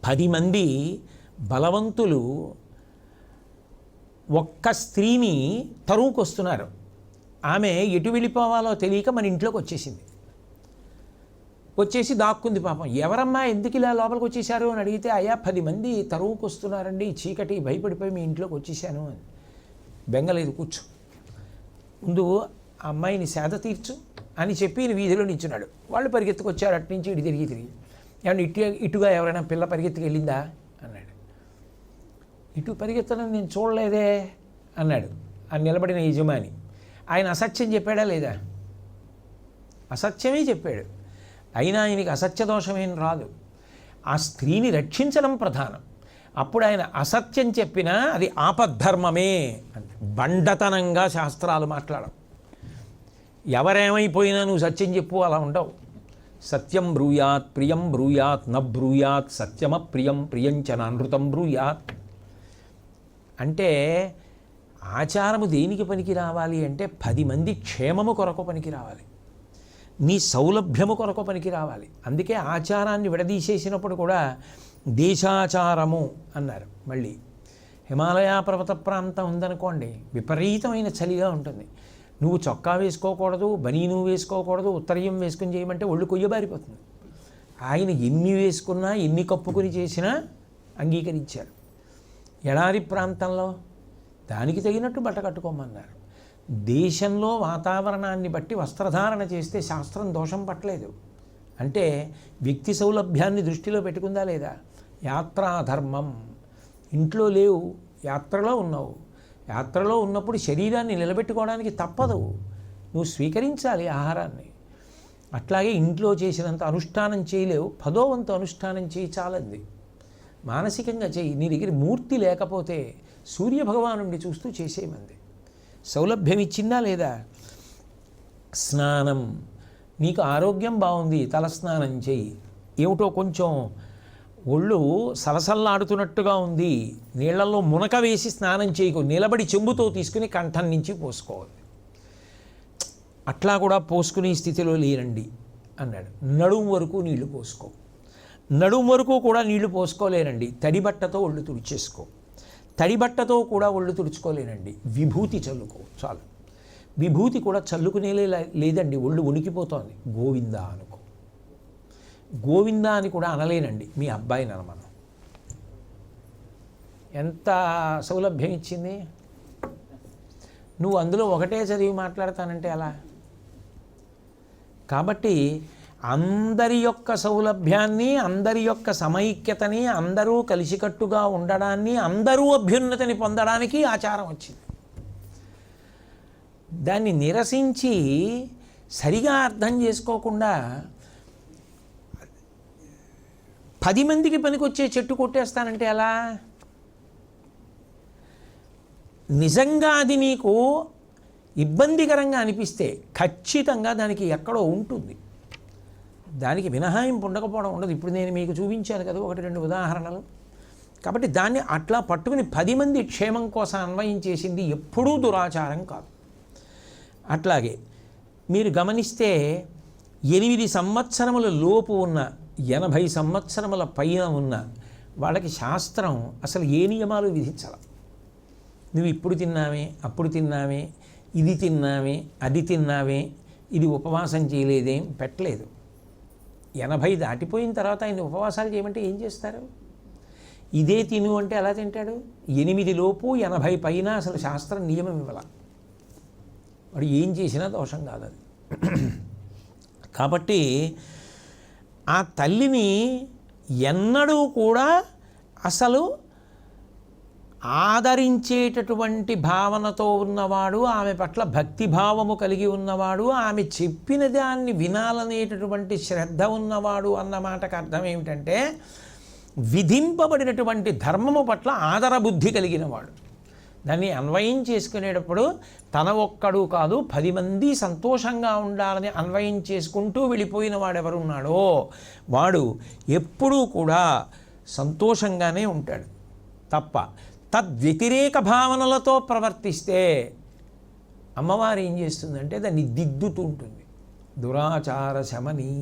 10 మంది బలవంతులు ఒక్క స్త్రీని తరువుకొస్తున్నారు. ఆమె ఎటు వెళ్ళిపోవాలో తెలియక మన ఇంట్లోకి వచ్చేసి దాక్కుంది. పాపం ఎవరమ్మా ఎందుకు ఇలా లోపలికి వచ్చేసారు అని అడిగితే, అయ్యా 10 మంది తరువుకు వస్తున్నారండి, చీకటి భయపడిపోయి మీ ఇంట్లోకి వచ్చేసాను అని. బెంగలేదు, కూర్చో, ముందు ఆ అమ్మాయిని సేద తీర్చు అని చెప్పి వీధిలో నిల్చున్నాడు. వాళ్ళు పరిగెత్తుకొచ్చారు, అటు నుంచి ఇటు తిరిగి ఏమన్నా ఇటుగా ఎవరైనా పిల్ల పరిగెత్తుకు వెళ్ళిందా అన్నాడు. ఇటు పరిగెత్తడం నేను చూడలేదే అన్నాడు ఆ నిలబడిన యజమాని. ఆయన అసత్యం చెప్పాడా లేదా? అసత్యమే చెప్పాడు. అయినా ఆయనకి అసత్య దోషమేం రాదు. ఆ స్త్రీని రక్షించడం ప్రధానం. అప్పుడు ఆయన అసత్యం చెప్పినా అది ఆపద్ధర్మమే అంటే బండతనంగా శాస్త్రాలు మాట్లాడవు. ఎవరేమైపోయినా నువ్వు సత్యం చెప్పు అలా ఉండవు. సత్యం బ్రూయాత్ ప్రియం బ్రూయాత్ న బ్రూయాత్ సత్యమ ప్రియం ప్రియంచన అనృతం బ్రూయాత్. అంటే ఆచారము దేనికి పనికి రావాలి అంటే 10 మంది క్షేమము కొరకు పనికి రావాలి, నీ సౌలభ్యము కొరకు పనికి రావాలి. అందుకే ఆచారాన్ని విడదీసేసినప్పుడు కూడా దేశాచారము అన్నారు. మళ్ళీ హిమాలయ పర్వత ప్రాంతం ఉందనుకోండి, విపరీతమైన చలిగా ఉంటుంది. నువ్వు చొక్కా వేసుకోకూడదు, బనీను వేసుకోకూడదు, ఉత్తరీయం వేసుకుని చేయమంటే ఒళ్ళు కొయ్యబారిపోతుంది. ఆయన ఎన్ని వేసుకున్నా ఎన్ని కప్పుకుని చేసినా అంగీకరించారు. ఎడారి ప్రాంతంలో దానికి తగినట్టు బట్ట కట్టుకోమన్నారు. దేశంలో వాతావరణాన్ని బట్టి వస్త్రధారణ చేస్తే శాస్త్రం దోషం పట్టలేదు. అంటే వ్యక్తి సౌలభ్యాన్ని దృష్టిలో పెట్టుకుందా లేదా? యాత్రాధర్మం. ఇంట్లో లేవు, యాత్రలో ఉన్నావు. యాత్రలో ఉన్నప్పుడు శరీరాన్ని నిలబెట్టుకోవడానికి తప్పదు, నువ్వు స్వీకరించాలి ఆహారాన్ని. అట్లాగే ఇంట్లో చేసినంత అనుష్ఠానం చేయలేవు, 10వ వంతు అనుష్ఠానం చేయి చాలంది. మానసికంగా చేయి. నీ దగ్గర మూర్తి లేకపోతే సూర్యభగవానుడిని చూస్తూ చేసేయమంది. సౌలభ్యం ఇచ్చిందా లేదా? స్నానం. నీకు ఆరోగ్యం బాగుంది, తలస్నానం చేయి. ఏమిటో కొంచెం ఒళ్ళు సలసల్లాడుతున్నట్టుగా ఉంది, నీళ్లలో మునక వేసి స్నానం చేయకు, నిలబడి చెంబుతో తీసుకుని కంఠం నుంచి పోసుకోవాలి. అట్లా కూడా పోసుకునే స్థితిలో లేరండి అన్నాడు. నడుము వరకు నీళ్లు పోసుకో. నడుము వరకు కూడా నీళ్లు పోసుకోలేనండి, తడిబట్టతో ఒళ్ళు తుడిచేసుకో. తడిబట్టతో కూడా ఒళ్ళు తుడుచుకోలేనండి, విభూతి చల్లుకో చాలు. విభూతి కూడా చల్లుకునే లేదండి, ఒళ్ళు ఉనికిపోతోంది, గోవిందా అనుకో. గోవిందా అని కూడా అనలేనండి, మీ అబ్బాయిని అనమను. ఎంత సౌలభ్యం ఇచ్చింది. నువ్వు అందులో ఒకటే చదివి మాట్లాడతానంటే అలా. కాబట్టి అందరి యొక్క సౌలభ్యాన్ని, అందరి యొక్క సమైక్యతని, అందరూ కలిసికట్టుగా ఉండడాన్ని, అందరూ అభ్యున్నతిని పొందడానికి ఆచారం వచ్చింది. దాన్ని నిరసించి సరిగా అర్థం చేసుకోకుండా 10 మందికి పనికొచ్చే చెట్టు కొట్టేస్తానంటే ఎలా? నిజంగా అది నీకు ఇబ్బందికరంగా అనిపిస్తే ఖచ్చితంగా దానికి ఎక్కడో ఉంటుంది, దానికి మినహాయింపు ఉండకపోవడం ఉండదు. ఇప్పుడు నేను మీకు చూపించాను కదా 1-2 ఉదాహరణలు. కాబట్టి దాన్ని అట్లా పట్టుకుని 10 మంది క్షేమం కోసం అన్వయం చేసింది ఎప్పుడూ దురాచారం కాదు. అట్లాగే మీరు గమనిస్తే 8 సంవత్సరముల లోపు ఉన్న, 80 సంవత్సరముల పైన ఉన్న వాళ్ళకి శాస్త్రం అసలు ఏ నియమాలు విధించాల. నువ్వు ఇప్పుడు తిన్నామే, అప్పుడు తిన్నామే, ఇది తిన్నామే, అది తిన్నామే, ఇది ఉపవాసం చేయలేదేం పెట్టలేదు. 80 దాటిపోయిన తర్వాత ఆయన ఉపవాసాలు చేయమంటే ఏం చేస్తారు? ఇదే తిను అంటే ఎలా తింటాడు? 8 లోపు 80 పైన అసలు శాస్త్రం నియమం ఇవ్వాల. వాడు ఏం చేసినా దోషం కాదు అది. కాబట్టి ఆ తల్లిని ఎన్నడూ కూడా అసలు ఆదరించేటటువంటి భావనతో ఉన్నవాడు, ఆమె పట్ల భక్తిభావము కలిగి ఉన్నవాడు, ఆమె చెప్పిన దాన్ని వినాలనేటటువంటి శ్రద్ధ ఉన్నవాడు అన్న మాటకు అర్థం ఏమిటంటే విధింపబడినటువంటి ధర్మము పట్ల ఆదరబుద్ధి కలిగినవాడు. దాన్ని అన్వయం చేసుకునేటప్పుడు తన ఒక్కడు కాదు 10 మంది సంతోషంగా ఉండాలని అన్వయం చేసుకుంటూ వెళ్ళిపోయిన వాడు ఎవరున్నాడో వాడు ఎప్పుడూ కూడా సంతోషంగానే ఉంటాడు తప్ప తద్వ్యతిరేక భావనలతో ప్రవర్తిస్తే అమ్మవారు ఏం చేస్తుందంటే దాన్ని దిద్దుతూ ఉంటుంది. దురాచార శమని,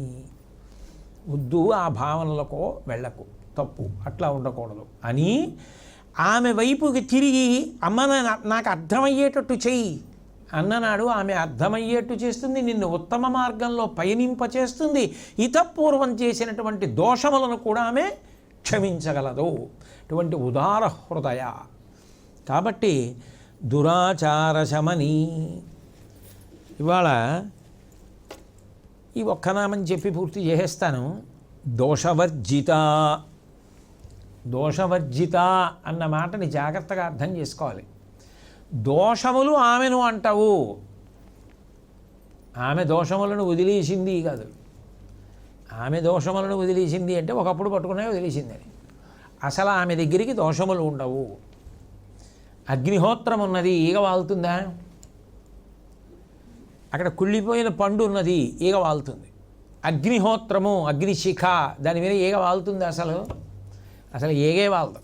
వద్దు ఆ భావనలకో వెళ్ళకు. తప్పు, అట్లా ఉండకూడదు అని ఆమె వైపుకి తిరిగి అమ్మ నాకు అర్థమయ్యేటట్టు చెయ్యి అన్ననాడు ఆమె అర్థమయ్యేట్టు చేస్తుంది, నిన్ను ఉత్తమ మార్గంలో పయనింపచేస్తుంది, ఇతపూర్వం చేసినటువంటి దోషములను కూడా ఆమె క్షమించగలదు. అటువంటి ఉదార హృదయ. కాబట్టి దురాచార శమని. ఇవాళ ఈ ఒక్కనామం చెప్పి పూర్తి చేసేస్తాను. దోషవర్జిత. దోషవర్జిత అన్న మాటని జాగ్రత్తగా అర్థం చేసుకోవాలి. దోషములు ఆమెను అంటావు, ఆమె దోషములను వదిలేసింది కాదు. ఆమె దోషములను వదిలేసింది అంటే ఒకప్పుడు పట్టుకునే వదిలేసిందని. అసలు ఆమె దగ్గరికి దోషములు ఉండవు. అగ్నిహోత్రం ఉన్నది, ఈగ వాలుతుందా? అక్కడ కుళ్ళిపోయిన పండు ఉన్నది, ఈగ వాలుతుంది. అగ్నిహోత్రము, అగ్నిశిఖ, దాని మీద ఈగ వాలుతుంది? అసలు ఏగే వాలదు.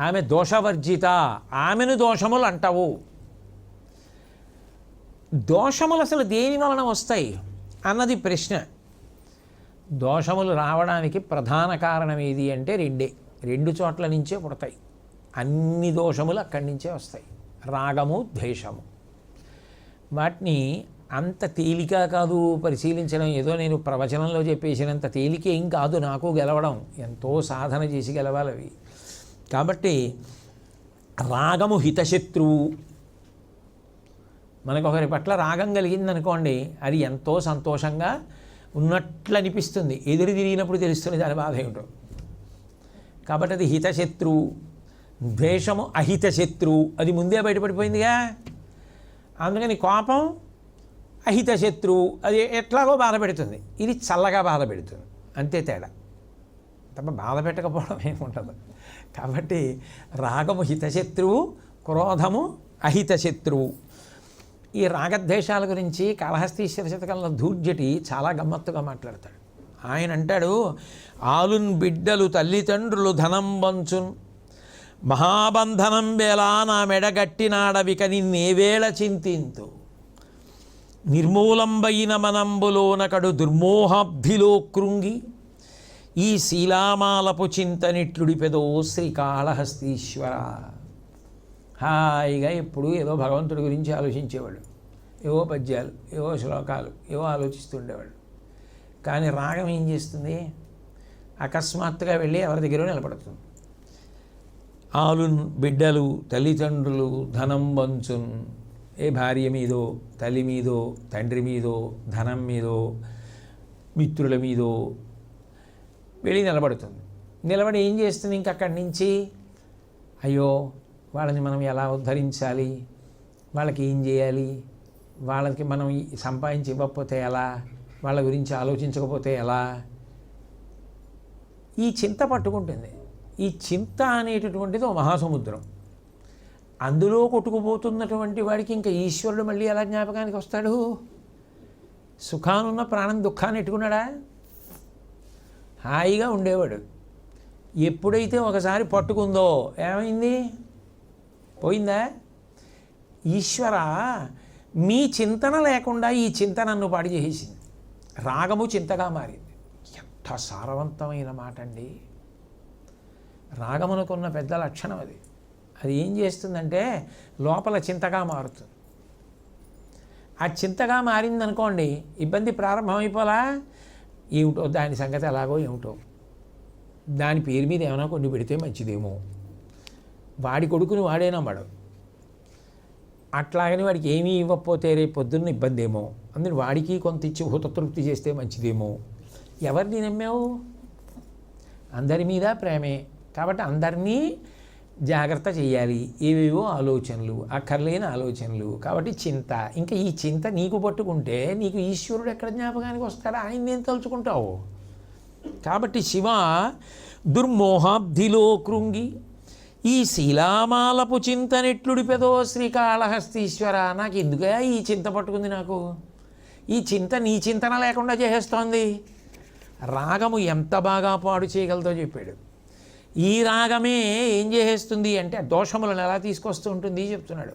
ఆమె దోషవర్జిత, ఆమెను దోషములు అంటావు. దోషములు అసలు దేని వలన వస్తాయి అన్నది ప్రశ్న. దోషములు రావడానికి ప్రధాన కారణం ఏది అంటే రెండు చోట్ల నుంచే పుడతాయి. అన్ని దోషములు అక్కడి నుంచే వస్తాయి. రాగము, ద్వేషము. వాటిని అంత తేలిక కాదు పరిశీలించడం. ఏదో నేను ప్రవచనంలో చెప్పేసినంత తేలిక ఏం కాదు నాకు గెలవడం. ఎంతో సాధన చేసి గెలవాలి అవి. కాబట్టి రాగము హితశత్రువు. మనకొకరి పట్ల రాగం కలిగిందనుకోండి, అది ఎంతో సంతోషంగా ఉన్నట్లు అనిపిస్తుంది. ఎదురు తిరిగినప్పుడు తెలుస్తుంది దాని బాధ ఏమిటో. కాబట్టి అది హితశత్రువు. ద్వేషము అహితశత్రువు, అది ముందే బయటపడిపోయిందిగా. అందుకని కోపం అహితశత్రువు, అది ఎట్లాగో బాధ పెడుతుంది. ఇది చల్లగా బాధ పెడుతుంది, అంతే తేడా. తప్ప బాధ పెట్టకపోవడం ఏముండదు. కాబట్టి రాగము హితశత్రువు, క్రోధము అహితశత్రువు. ఈ రాగద్వేషాల గురించి కాళహస్తీశ్వర శతకంలో ధూర్జటి చాలా గమ్మత్తుగా మాట్లాడతాడు. ఆయన అంటాడు, ఆలున్ బిడ్డలు తల్లిదండ్రులు ధనం వంచున్, మహాబంధనం వేళ నా మెడగట్టినాడవిక నిన్నేవేళ చింతింతు, నిర్మూలంబైన మనంబులోనకడు దుర్మోహాబ్ధిలో కృంగి, ఈ శీలామాలపు చింతనిట్లుడిపెదో శ్రీకాళహస్తీశ్వర. హాయిగా ఎప్పుడు ఏదో భగవంతుడి గురించి ఆలోచించేవాడు. ఏవో పద్యాలు, ఏవో శ్లోకాలు, ఏవో ఆలోచిస్తుండేవాడు. కానీ రాగం ఏం చేస్తుంది? అకస్మాత్తుగా వెళ్ళి ఎవరి దగ్గర నిలబడుతుంది. ఆలున్ బిడ్డలు తల్లిదండ్రులు ధనం వంచున్, ఏ భార్య మీదో, తల్లి మీదో, తండ్రి మీదో, ధనం మీదో, మిత్రుల మీదో వెళ్ళి నిలబడుతుంది. నిలబడి ఏం చేస్తుంది? ఇంకక్కడి నుంచి అయ్యో వాళ్ళని మనం ఎలా ఉద్ధరించాలి, వాళ్ళకి ఏం చేయాలి, వాళ్ళకి మనం సంపాదించి ఇవ్వకపోతే ఎలా, వాళ్ళ గురించి ఆలోచించకపోతే ఎలా, ఈ చింత పట్టుకుంటుంది. ఈ చింత అనేటటువంటిది ఒక మహాసముద్రం. అందులో కొట్టుకుపోతున్నటువంటి వాడికి ఇంకా ఈశ్వరుడు మళ్ళీ ఎలా జ్ఞాపకానికి వస్తాడు? సుఖానున్న ప్రాణం దుఃఖాన్ని ఎట్టుకున్నాడా? హాయిగా ఉండేవాడు. ఎప్పుడైతే ఒకసారి పట్టుకుందో ఏమైంది? పోయిందా? ఈశ్వర, మీ చింతన లేకుండా ఈ చింత నన్ను పాడు చేసేసింది. రాగము చింతగా మారింది. ఎంత సారవంతమైన మాట అండి! రాగమునకున్న పెద్ద లక్షణం అది. అది ఏం చేస్తుందంటే లోపల చింతగా మారుతుంది. ఆ చింతగా మారిందనుకోండి, ఇబ్బంది ప్రారంభమైపోలా. ఏమిటో దాని సంగతి ఎలాగో ఏమిటో, దాని పేరు మీద ఏమైనా కొన్ని పెడితే మంచిదేమో, వాడి కొడుకుని వాడే నమ్మడు, అట్లాగని వాడికి ఏమీ ఇవ్వకపోతే రేపు పొద్దున్న ఇబ్బంది ఏమో, అందుకని వాడికి కొంత ఇచ్చి హుతతృప్తి చేస్తే మంచిదేమో. ఎవరిని నమ్మావు? అందరి మీద ప్రేమే. కాబట్టి అందరినీ జాగ్రత్త చేయాలి. ఏవేవో ఆలోచనలు, అక్కర్లేని ఆలోచనలు. కాబట్టి చింత. ఇంకా ఈ చింత నీకు పట్టుకుంటే నీకు ఈశ్వరుడు ఎక్కడ జ్ఞాపకానికి వస్తాడా? ఆయన నేను తలుచుకుంటావు. కాబట్టి శివ దుర్మోహాబ్ధిలో కృంగి, ఈ శీలామాలపు చింతనెట్లుడిపెదో శ్రీకాళహస్తీశ్వర. నాకు ఎందుగా ఈ చింత పట్టుకుంది? నాకు ఈ చింత నీ చింతన లేకుండా చేసేస్తోంది. రాగము ఎంత బాగా పాడు చేయగలదో చెప్పాడు. ఈ రాగమే ఏం చేసేస్తుంది అంటే దోషములను ఎలా తీసుకొస్తూ ఉంటుంది చెప్తున్నాడు.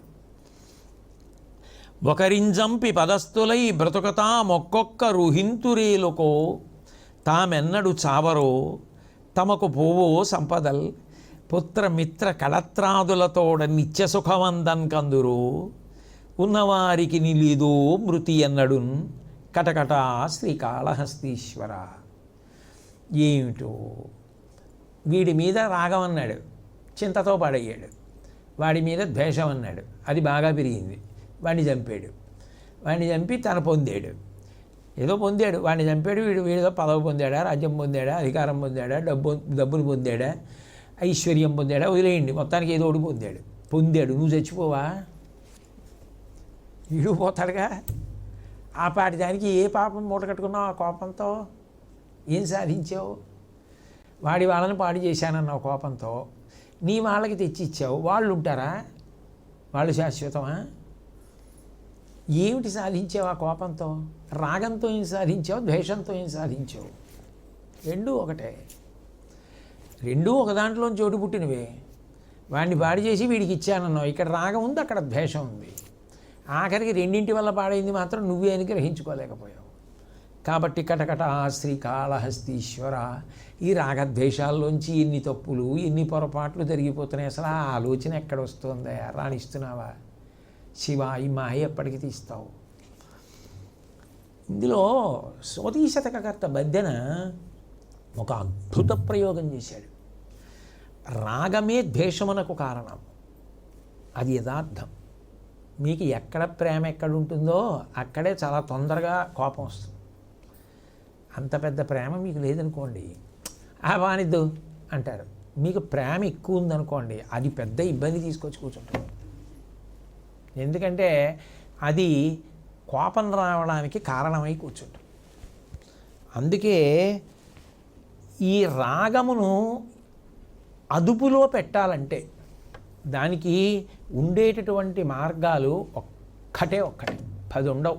ఒకరింజంపి పదస్థులై బ్రతుకతా మొక్కొక్క రుహింతురేలుకో, తామెన్నడు చావరో తమకు పోవో సంపదల్ పుత్రమిత్ర కళత్రాదులతోడ నిత్య సుఖమందన్ కందురు ఉన్నవారికి నిలీదో మృతి అన్నడున్ కటకట శ్రీకాళహస్తీశ్వర. ఏమిటో వీడి మీద రాగం అన్నాడు, చింతతో పాడయ్యాడు. వాడి మీద ద్వేషం అన్నాడు, అది బాగా పెరిగింది. వాడిని చంపాడు. వాడిని చంపి తన పొందాడు, ఏదో పొందాడు. వాడిని చంపాడు, వీడితో పదవి పొందాడా, రాజ్యం పొందాడా, అధికారం పొందాడా, డబ్బులు పొందాడా, ఐశ్వర్యం పొందాడా, వదిలేయండి, మొత్తానికి ఏదో ఒకటి పొందాడు. నువ్వు చచ్చిపోవా? వీడు పోతాడుగా. ఆ పాటి దానికి ఏ పాపం మూట కట్టుకున్నావు? ఆ కోపంతో ఏం సాధించావు? వాడి వాళ్ళని పాడు చేశానన్నావు కోపంతో, నీ వాళ్ళకి తెచ్చి ఇచ్చావు. వాళ్ళు ఉంటారా? వాళ్ళు శాశ్వతమా? ఏమిటి సాధించావు ఆ కోపంతో? రాగంతో ఏం సాధించావు? ద్వేషంతో ఏం సాధించావు? రెండూ ఒకటే, రెండూ ఒక దాంట్లో చోటు పుట్టినవే. వాడిని పాడు చేసి వీడికి ఇచ్చానన్నావు. ఇక్కడ రాగం ఉంది, అక్కడ ద్వేషం ఉంది. ఆఖరికి రెండింటి వల్ల పాడైంది మాత్రం నువ్వే అని గ్రహించుకోలేకపోయావు. కాబట్టి కటకట శ్రీకాళహస్తీశ్వర, ఈ రాగద్వేషాల్లోంచి ఎన్ని తప్పులు, ఎన్ని పొరపాట్లు జరిగిపోతున్నాయి. అసలు ఆ ఆలోచన ఎక్కడ వస్తుందా? రాణిస్తున్నావా? శివ, ఈ మాయ ఎప్పటికి తీస్తావు? ఇందులో సోదీ శతకకర్త బద్దెన ఒక అద్భుత ప్రయోగం చేశాడు. రాగమే ద్వేషమునకు కారణం, అది యథార్థం. మీకు ఎక్కడ ప్రేమ ఎక్కడుంటుందో అక్కడే చాలా తొందరగా కోపం వస్తుంది. అంత పెద్ద ప్రేమ మీకు లేదనుకోండి, వానిద్దు అంటారు. మీకు ప్రేమ ఎక్కువ ఉందనుకోండి, అది పెద్ద ఇబ్బంది తీసుకొచ్చి కూర్చుంటుంది. ఎందుకంటే అది కోపం రావడానికి కారణమై కూర్చుంటుంది. అందుకే ఈ రాగమును అదుపులో పెట్టాలంటే దానికి ఉండేటటువంటి మార్గాలు ఒక్కటే, 10 ఉండవు.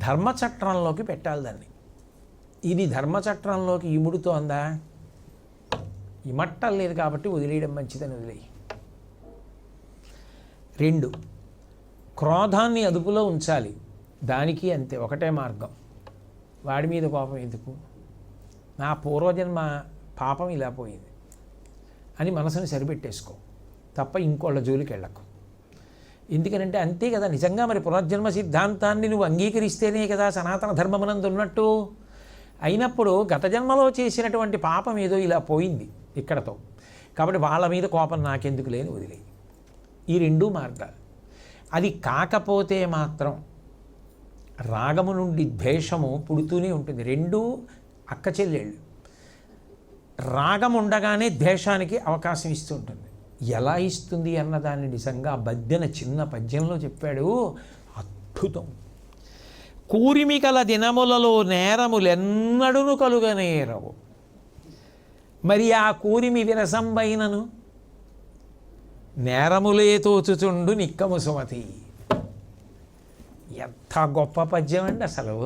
ధర్మచట్రంలోకి పెట్టాలి దాన్ని. ఇది ధర్మచట్రంలోకి ఇముడుతోందా? ఇమట్టలేదు కాబట్టి వదిలేయడం మంచిదని వదిలేయి. 2, క్రోధాన్ని అదుపులో ఉంచాలి. దానికి అంతే, ఒకటే మార్గం. వాడి మీద కోపం ఎందుకు? నా పూర్వజన్మ పాపం ఇలా పోయింది అని మనసుని సరిపెట్టేసుకో తప్ప ఇంకోళ్ళ జోలికి వెళ్ళకు. ఎందుకనంటే అంతే కదా, నిజంగా మరి పునర్జన్మ సిద్ధాంతాన్ని నువ్వు అంగీకరిస్తేనే కదా సనాతన ధర్మమునందు ఉన్నట్టు. అయినప్పుడు గత జన్మలో చేసినటువంటి పాపం ఏదో ఇలా పోయింది ఇక్కడతో, కాబట్టి వాళ్ళ మీద కోపం నాకెందుకు లేని వదిలేయి. ఈ 2 మార్గాలు. అది కాకపోతే మాత్రం రాగము నుండి ద్వేషము పుడుతూనే ఉంటుంది. 2 అక్క చెల్లెళ్ళు. రాగం ఉండగానే ద్వేషానికి అవకాశం ఇస్తూ ఉంటుంది. ఎలా ఇస్తుంది అన్నదాన్ని నిజంగా బద్దెన చిన్న పద్యంలో చెప్పాడు. అద్భుతం. కూరిమికల దినములలో నేరములెన్నడును కలుగనేరవు, మరి ఆ కూరిమి విరసంబైనను నేరములే తోచుచుండు నిక్కము సుమతి. ఎంత గొప్ప పద్యం అండి అసలు.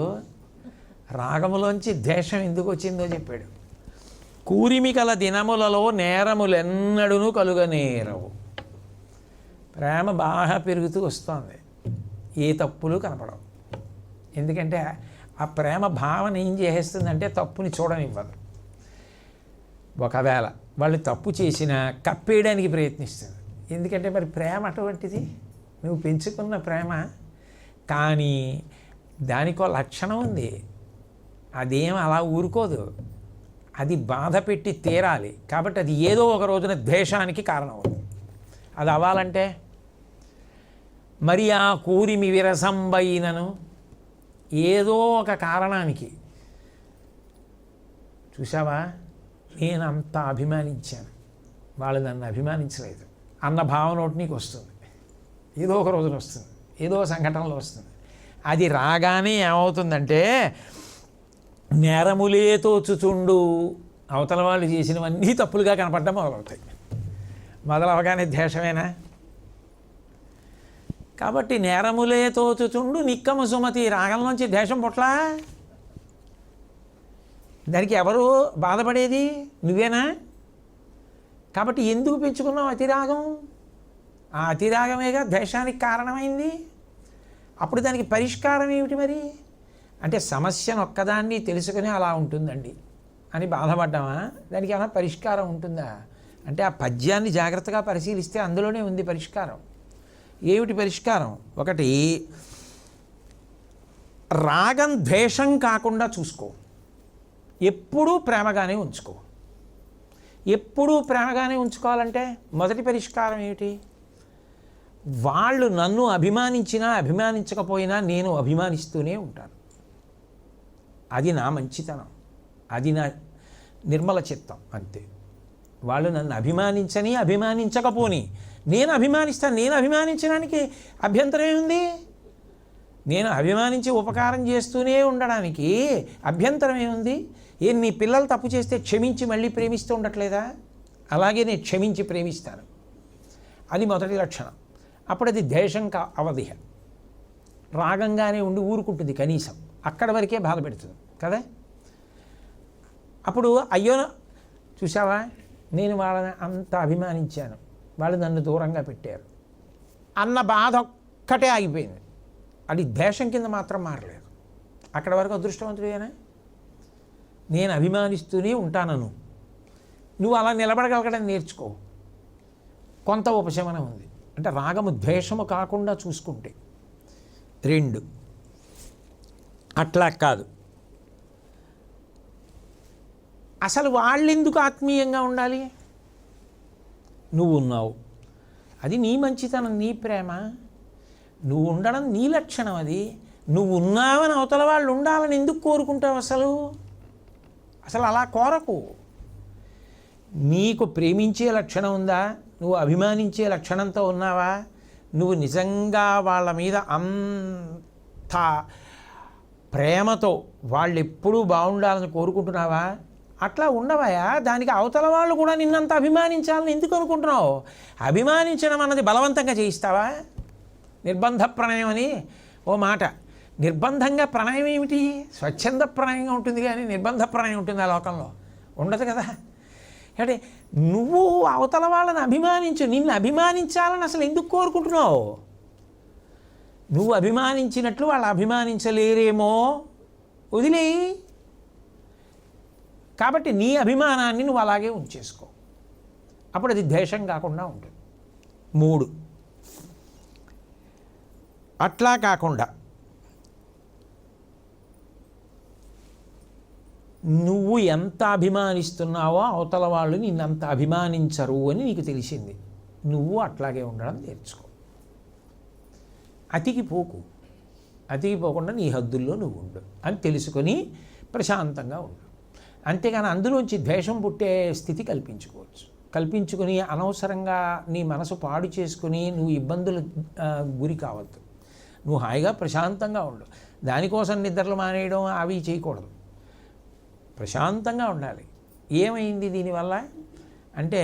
రాగములోంచి ద్వేషం ఎందుకు వచ్చిందో చెప్పాడు. కూరిమికల దినములలో నేరములెన్నడును కలుగనేరవు. ప్రేమ బాగా పెరుగుతూ వస్తుంది, ఏ తప్పులు కనపడవు. ఎందుకంటే ఆ ప్రేమ భావన ఏం చేసేస్తుందంటే తప్పుని చూడనివ్వదు. ఒకవేళ వాళ్ళు తప్పు చేసినా కప్పేయడానికి ప్రయత్నిస్తుంది. ఎందుకంటే మరి ప్రేమ అటువంటిది, నువ్వు పెంచుకున్న ప్రేమ. కానీ దానికో లక్షణం ఉంది, అదేం అలా ఊరుకోదు, అది బాధ పెట్టి తీరాలి. కాబట్టి అది ఏదో ఒక రోజున ద్వేషానికి కారణం అవుతుంది. అది అవ్వాలంటే మరి ఆ కూరిమి విరసంబైనను ఏదో ఒక కారణానికి, చూసావా నేను అంత అభిమానించాను, వాళ్ళు నన్ను అభిమానించలేదు అన్న భావన ఒకటి నీకు వస్తుంది. ఏదో ఒక రోజున వస్తుంది, ఏదో సంఘటనలో వస్తుంది. అది రాగానే ఏమవుతుందంటే నేరములే తోచుచుండు, అవతల వాళ్ళు చేసినవన్నీ తప్పులుగా కనపడడం మొదలవుతాయి. మొదలవగానే ద్వేషమేనా? కాబట్టి నేరములే తోచుచుండు నిక్కము సుమతి. రాగంలోంచి ద్వేషం పుట్లా? దానికి ఎవరు బాధపడేది? నువ్వేనా? కాబట్టి ఎందుకు పెంచుకున్నావు అతిరాగం? ఆ అతిరాగమేగా ద్వేషానికి కారణమైంది. అప్పుడు దానికి పరిష్కారం ఏమిటి మరి? అంటే సమస్యను ఒక్కదాన్ని తెలుసుకుని అలా ఉంటుందండి, అని బాధపడ్డామా? దానికి ఏమైనా పరిష్కారం ఉంటుందా? అంటే ఆ పద్యాన్ని జాగ్రత్తగా పరిశీలిస్తే అందులోనే ఉంది పరిష్కారం. ఏమిటి పరిష్కారం? ఒకటి, రాగం ద్వేషం కాకుండా చూసుకో, ఎప్పుడూ ప్రేమగానే ఉంచుకో. ఎప్పుడూ ప్రేమగానే ఉంచుకోవాలంటే మొదటి పరిష్కారం ఏమిటి? వాళ్ళు నన్ను అభిమానించినా అభిమానించకపోయినా నేను అభిమానిస్తూనే ఉంటాను. అది నా మంచితనం, అది నా నిర్మల చిత్తం, అంతే. వాళ్ళు నన్ను అభిమానించని అభిమానించకపోని నేను అభిమానిస్తాను. నేను అభిమానించడానికి అభ్యంతరం ఏముంది? నేను అభిమానించి ఉపకారం చేస్తూనే ఉండడానికి అభ్యంతరం ఏముంది? నీ పిల్లలు తప్పు చేస్తే క్షమించి మళ్ళీ ప్రేమిస్తూ ఉండట్లేదా? అలాగే నేను క్షమించి ప్రేమిస్తాను. అది మొదటి లక్షణం. అప్పుడు అది ద్వేషం అవధిహ. రాగంగానే ఉండి ఊరుకుంటుంది, కనీసం అక్కడ వరకే బాధ పెడుతుంది కదా. అప్పుడు అయ్యో చూసావా, నేను వాళ్ళని అంత అభిమానించాను, వాళ్ళు నన్ను దూరంగా పెట్టారు అన్న బాధ ఒక్కటే ఆగిపోయింది. అది ద్వేషం కింద మాత్రం మారలేదు. అక్కడ వరకు అదృష్టవంతుడేనా? నేను అభిమానిస్తూనే ఉంటానను, నువ్వు అలా నిలబడగలగడం నేర్చుకో. కొంత ఉపశమనం ఉంది. అంటే రాగము ద్వేషము కాకుండా చూసుకుంటే. 2, అట్లా కాదు, అసలు వాళ్ళెందుకు ఆత్మీయంగా ఉండాలి? నువ్వు ఉన్నావు, అది నీ మంచితనం, నీ ప్రేమ, నువ్వు ఉండడం నీ లక్షణం. అది నువ్వు ఉన్నావని అవతల వాళ్ళు ఉండాలని ఎందుకు కోరుకుంటావు? అసలు అలా కోరకు. నీకు ప్రేమించే లక్షణం ఉందా? నువ్వు అభిమానించే లక్షణంతో ఉన్నావా? నువ్వు నిజంగా వాళ్ళ మీద అంత ప్రేమతో వాళ్ళు ఎప్పుడూ బాగుండాలని కోరుకుంటున్నావా? అట్లా ఉండవయా? దానికి అవతల వాళ్ళు కూడా నిన్నంత అభిమానించాలని ఎందుకు అనుకుంటున్నావు? అభిమానించడం అన్నది బలవంతంగా చేయిస్తావా? నిర్బంధ ప్రణయం అని ఓ మాట. నిర్బంధంగా ప్రణయం ఏమిటి? స్వచ్ఛంద ప్రణయంగా ఉంటుంది, కానీ నిర్బంధ ప్రణయం ఉంటుంది ఆ లోకంలో? ఉండదు కదా. అంటే నువ్వు అవతల వాళ్ళని అభిమానించు. నిన్ను అభిమానించాలని అసలు ఎందుకు కోరుకుంటున్నావు? నువ్వు అభిమానించినట్లు వాళ్ళు అభిమానించలేరేమో, వదిలేయి. కాబట్టి నీ అభిమానాన్ని నువ్వు అలాగే ఉంచేసుకో. అప్పుడు అది ద్వేషం కాకుండా ఉంటుంది. 3, అట్లా కాకుండా నువ్వు ఎంత అభిమానిస్తున్నావో అవతల వాళ్ళు నిన్నంత అభిమానించరు అని నీకు తెలిసింది. నువ్వు అట్లాగే ఉండడం నేర్చుకో. అతికిపోకు. అతికిపోకుండా నీ హద్దుల్లో నువ్వు ఉండు అని తెలుసుకొని ప్రశాంతంగా ఉండు. అంతేగాని అందులోంచి ద్వేషం పుట్టే స్థితి కల్పించుకొని అనవసరంగా నీ మనసు పాడు చేసుకుని నువ్వు ఇబ్బందులు గురి కావద్దు. నువ్వు హాయిగా ప్రశాంతంగా ఉండు. దానికోసం నిద్రలు మానేయడం అవి చేయకూడదు. ప్రశాంతంగా ఉండాలి. ఏమైంది దీనివల్ల అంటే,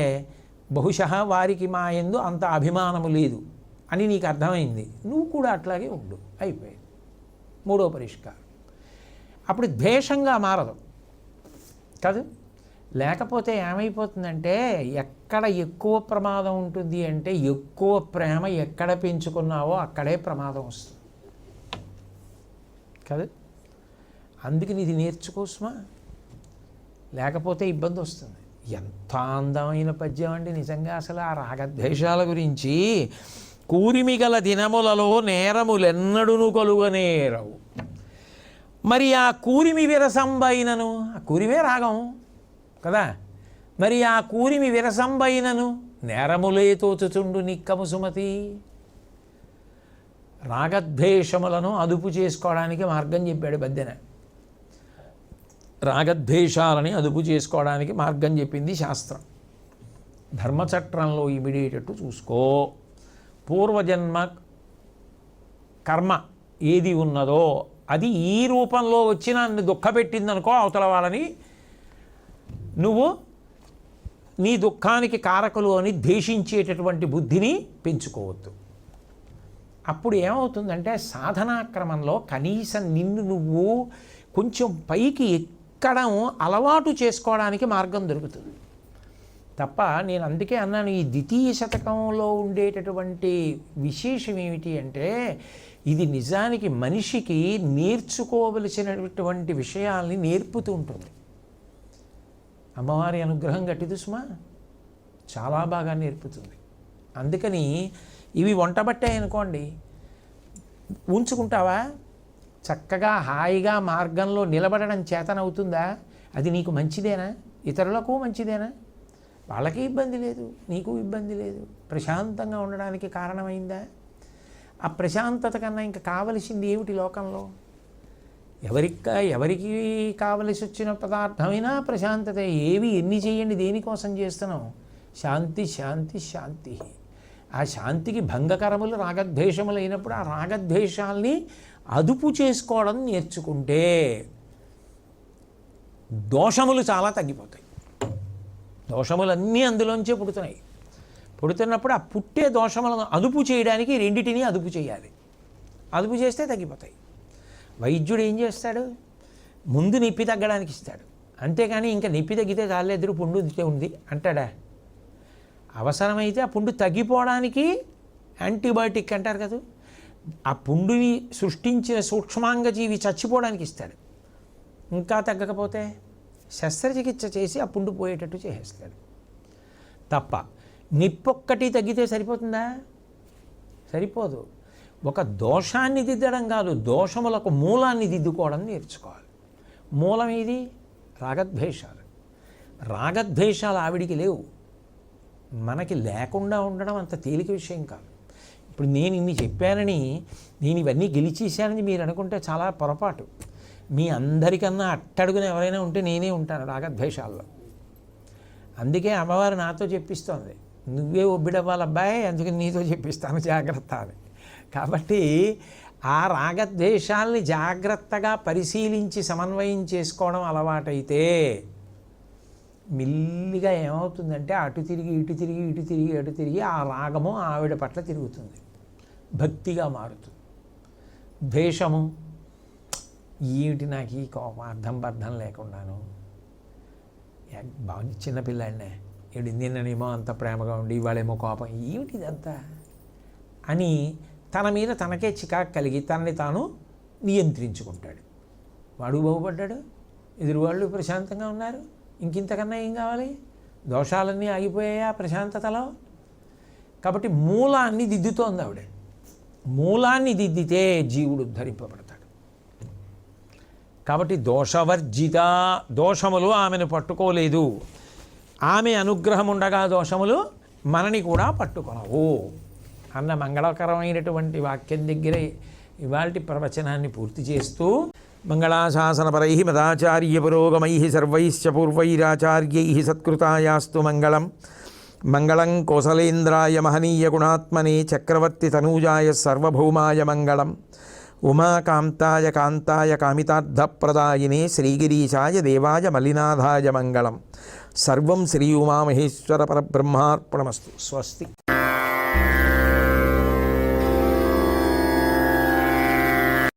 బహుశः వారికి మా యందు అంత అభిమానము లేదు అని నీకు అర్థమైంది. నువ్వు కూడా అట్లాగే ఉండు, అయిపోయింది. 3వ పరిష్కారం. అప్పుడు ద్వేషంగా మారదు కాదు. లేకపోతే ఏమైపోతుందంటే, ఎక్కడ ఎక్కువ ప్రమాదం ఉంటుంది అంటే, ఎక్కువ ప్రేమ ఎక్కడ పెంచుకున్నావో అక్కడే ప్రమాదం వస్తుంది కాదు. అందుకని ఇది నేర్చుకోసమా, లేకపోతే ఇబ్బంది వస్తుంది. ఎంత అందమైన పద్యం అండి నిజంగా. అసలు ఆ రాగద్వేషాల గురించి, కూరిమిగల దినములలో నేరములెన్నడును కొలుగనేరవు. మరి ఆ కూరిమి విరసంబైనను, ఆ కూరిమే రాగం కదా, మరి ఆ కూరిమి విరసంబైనను నేరములే తోచుచుండు నిక్కము సుమతి. రాగద్వేషములను అదుపు చేసుకోవడానికి మార్గం చెప్పాడు బద్దెన. రాగద్వేషాలని అదుపు చేసుకోవడానికి మార్గం చెప్పింది శాస్త్రం. ధర్మచట్రంలో ఇమిడేటట్టు చూసుకో. పూర్వజన్మ కర్మ ఏది ఉన్నదో అది ఈ రూపంలో వచ్చి నన్ను దుఃఖపెట్టిందనుకో, అవతల వాళ్ళని నువ్వు నీ దుఃఖానికి కారకులు అని ద్వేషించేటటువంటి బుద్ధిని పెంచుకోవద్దు. అప్పుడు ఏమవుతుందంటే, సాధనాక్రమంలో కనీసం నిన్ను నువ్వు కొంచెం పైకి ఎక్కడం అలవాటు చేసుకోవడానికి మార్గం దొరుకుతుంది తప్ప. నేను అందుకే అన్నాను, ఈ ద్వితీయ శతకంలో ఉండేటటువంటి విశేషం ఏమిటి అంటే, ఇది నిజానికి మనిషికి నేర్చుకోవలసినటువంటి విషయాల్ని నేర్పుతూ ఉంటుంది. అమ్మవారి అనుగ్రహం గట్టిది సుమా, చాలా బాగా నేర్పుతుంది. అందుకని ఇవి వంటబట్టాయి అనుకోండి, ఉంచుకుంటావా? చక్కగా హాయిగా మార్గంలో నిలబడడం చేతనవుతుందా? అది నీకు మంచిదేనా? ఇతరులకు మంచిదేనా? వాళ్ళకి ఇబ్బంది లేదు, నీకు ఇబ్బంది లేదు, ప్రశాంతంగా ఉండడానికి కారణమైందా? ఆ ప్రశాంతత కన్నా ఇంకా కావలసింది ఏమిటి లోకంలో? ఎవరికి కావలసి వచ్చిన పదార్థమైనా ప్రశాంతత. ఏవి ఎన్ని చేయండి, దేనికోసం చేస్తున్నాం? శాంతి శాంతి శాంతి. ఆ శాంతికి భంగకరములు రాగద్వేషములు అయినప్పుడు ఆ రాగద్వేషాల్ని అదుపు చేసుకోవడం నేర్చుకుంటే దోషములు చాలా తగ్గిపోతాయి. దోషములన్నీ అందులోంచే పుడుతున్నాయి. పుడుతున్నప్పుడు ఆ పుట్టే దోషములను అదుపు చేయడానికి రెండిటిని అదుపు చేయాలి. అదుపు చేస్తే తగ్గిపోతాయి. వైద్యుడు ఏం చేస్తాడు? ముందు నొప్పి తగ్గడానికి ఇస్తాడు, అంతేకాని ఇంకా నొప్పి తగ్గితే చాలేదురు పుండు ఉంది అంటాడా? అవసరమైతే ఆ పుండు తగ్గిపోవడానికి యాంటీబయాటిక్ అంటారు కదా, ఆ పుండుని సృష్టించిన సూక్ష్మాంగజీవి చచ్చిపోవడానికి ఇస్తాడు. ఇంకా తగ్గకపోతే శస్త్రచికిత్స చేసి ఆ పుండు పోయేటట్టు చేసేస్తాడు తప్ప నిప్పొక్కటి తగ్గితే సరిపోతుందా? సరిపోదు. ఒక దోషాన్ని దిద్దడం కాదు, దోషములకు మూలాన్ని దిద్దుకోవడం నేర్చుకోవాలి. మూలం ఏది? రాగద్వేషాలు. రాగద్వేషాలు ఆవిడికి లేవు, మనకి లేకుండా ఉండడం అంత తేలిక విషయం కాదు. ఇప్పుడు నేను ఇన్ని చెప్పానని, నేను ఇవన్నీ గెలిచేశానని మీరు అనుకుంటే చాలా పొరపాటు. మీ అందరికన్నా అట్టడుగున ఎవరైనా ఉంటే నేనే ఉంటాను రాగద్వేషాల్లో. అందుకే అమ్మవారు నాతో చెప్పిస్తోంది, నువ్వే ఒబ్బిడవ్వాలి అబ్బాయి, అందుకని నీతో చెప్పిస్తాను జాగ్రత్త అని. కాబట్టి ఆ రాగద్వేషాల్ని జాగ్రత్తగా పరిశీలించి సమన్వయం చేసుకోవడం అలవాటైతే మెల్లిగా ఏమవుతుందంటే అటు తిరిగి ఇటు తిరిగి ఇటు తిరిగి అటు తిరిగి ఆ రాగము ఆవిడ పట్ల తిరుగుతుంది, భక్తిగా మారుతుంది. ద్వేషము, ఏమిటి నాకు ఈ కోపం అర్థం లేకుండాను, బాగా చిన్నపిల్లాడినే ఏడు నిన్ననేమో అంత ప్రేమగా ఉండి ఇవాళేమో కోపం, ఏమిటి ఇదంతా అని తన మీద తనకే చికాకు కలిగి తనని తాను నియంత్రించుకుంటాడు. వాడు బాగుపడ్డాడు, ఎదురువాళ్ళు ప్రశాంతంగా ఉన్నారు, ఇంకింతకన్నా ఏం కావాలి? దోషాలన్నీ ఆగిపోయాయా ప్రశాంతతలో? కాబట్టి మూలాన్ని దిద్దుతోంది ఆవిడ. మూలాన్ని దిద్దితే జీవుడు ఉద్ధరింపబడతాడు. కాబట్టి దోషవర్జిత, దోషములు ఆమెను పట్టుకోలేదు. ఆమె అనుగ్రహం ఉండగా దోషములు మనని కూడా పట్టుకొనవు అన్న మంగళకరమైనటువంటి వాక్యం దగ్గరే ఇవాల్టి ప్రవచనాన్ని పూర్తి చేస్తూ, మంగళాశాసనపరై మదాచార్య పురోగమై సర్వైశ్చ పూర్వైరాచార్యై సత్కృతాయాస్తు మంగళం. మంగళం కోసలేంద్రాయ మహనీయ గుణాత్మనే చక్రవర్తి తనూజాయ సర్వభౌమాయ మంగళం. ఉమాకాంతాయ కాంతాయ కామితార్థప్రదాయినే శ్రీగిరీశాయ దేవాయ మలినాథాయ మంగళం. సర్వం శ్రీ ఉమామహేశ్వర పరబ్రహ్మార్పణమస్తు. స్వస్తి.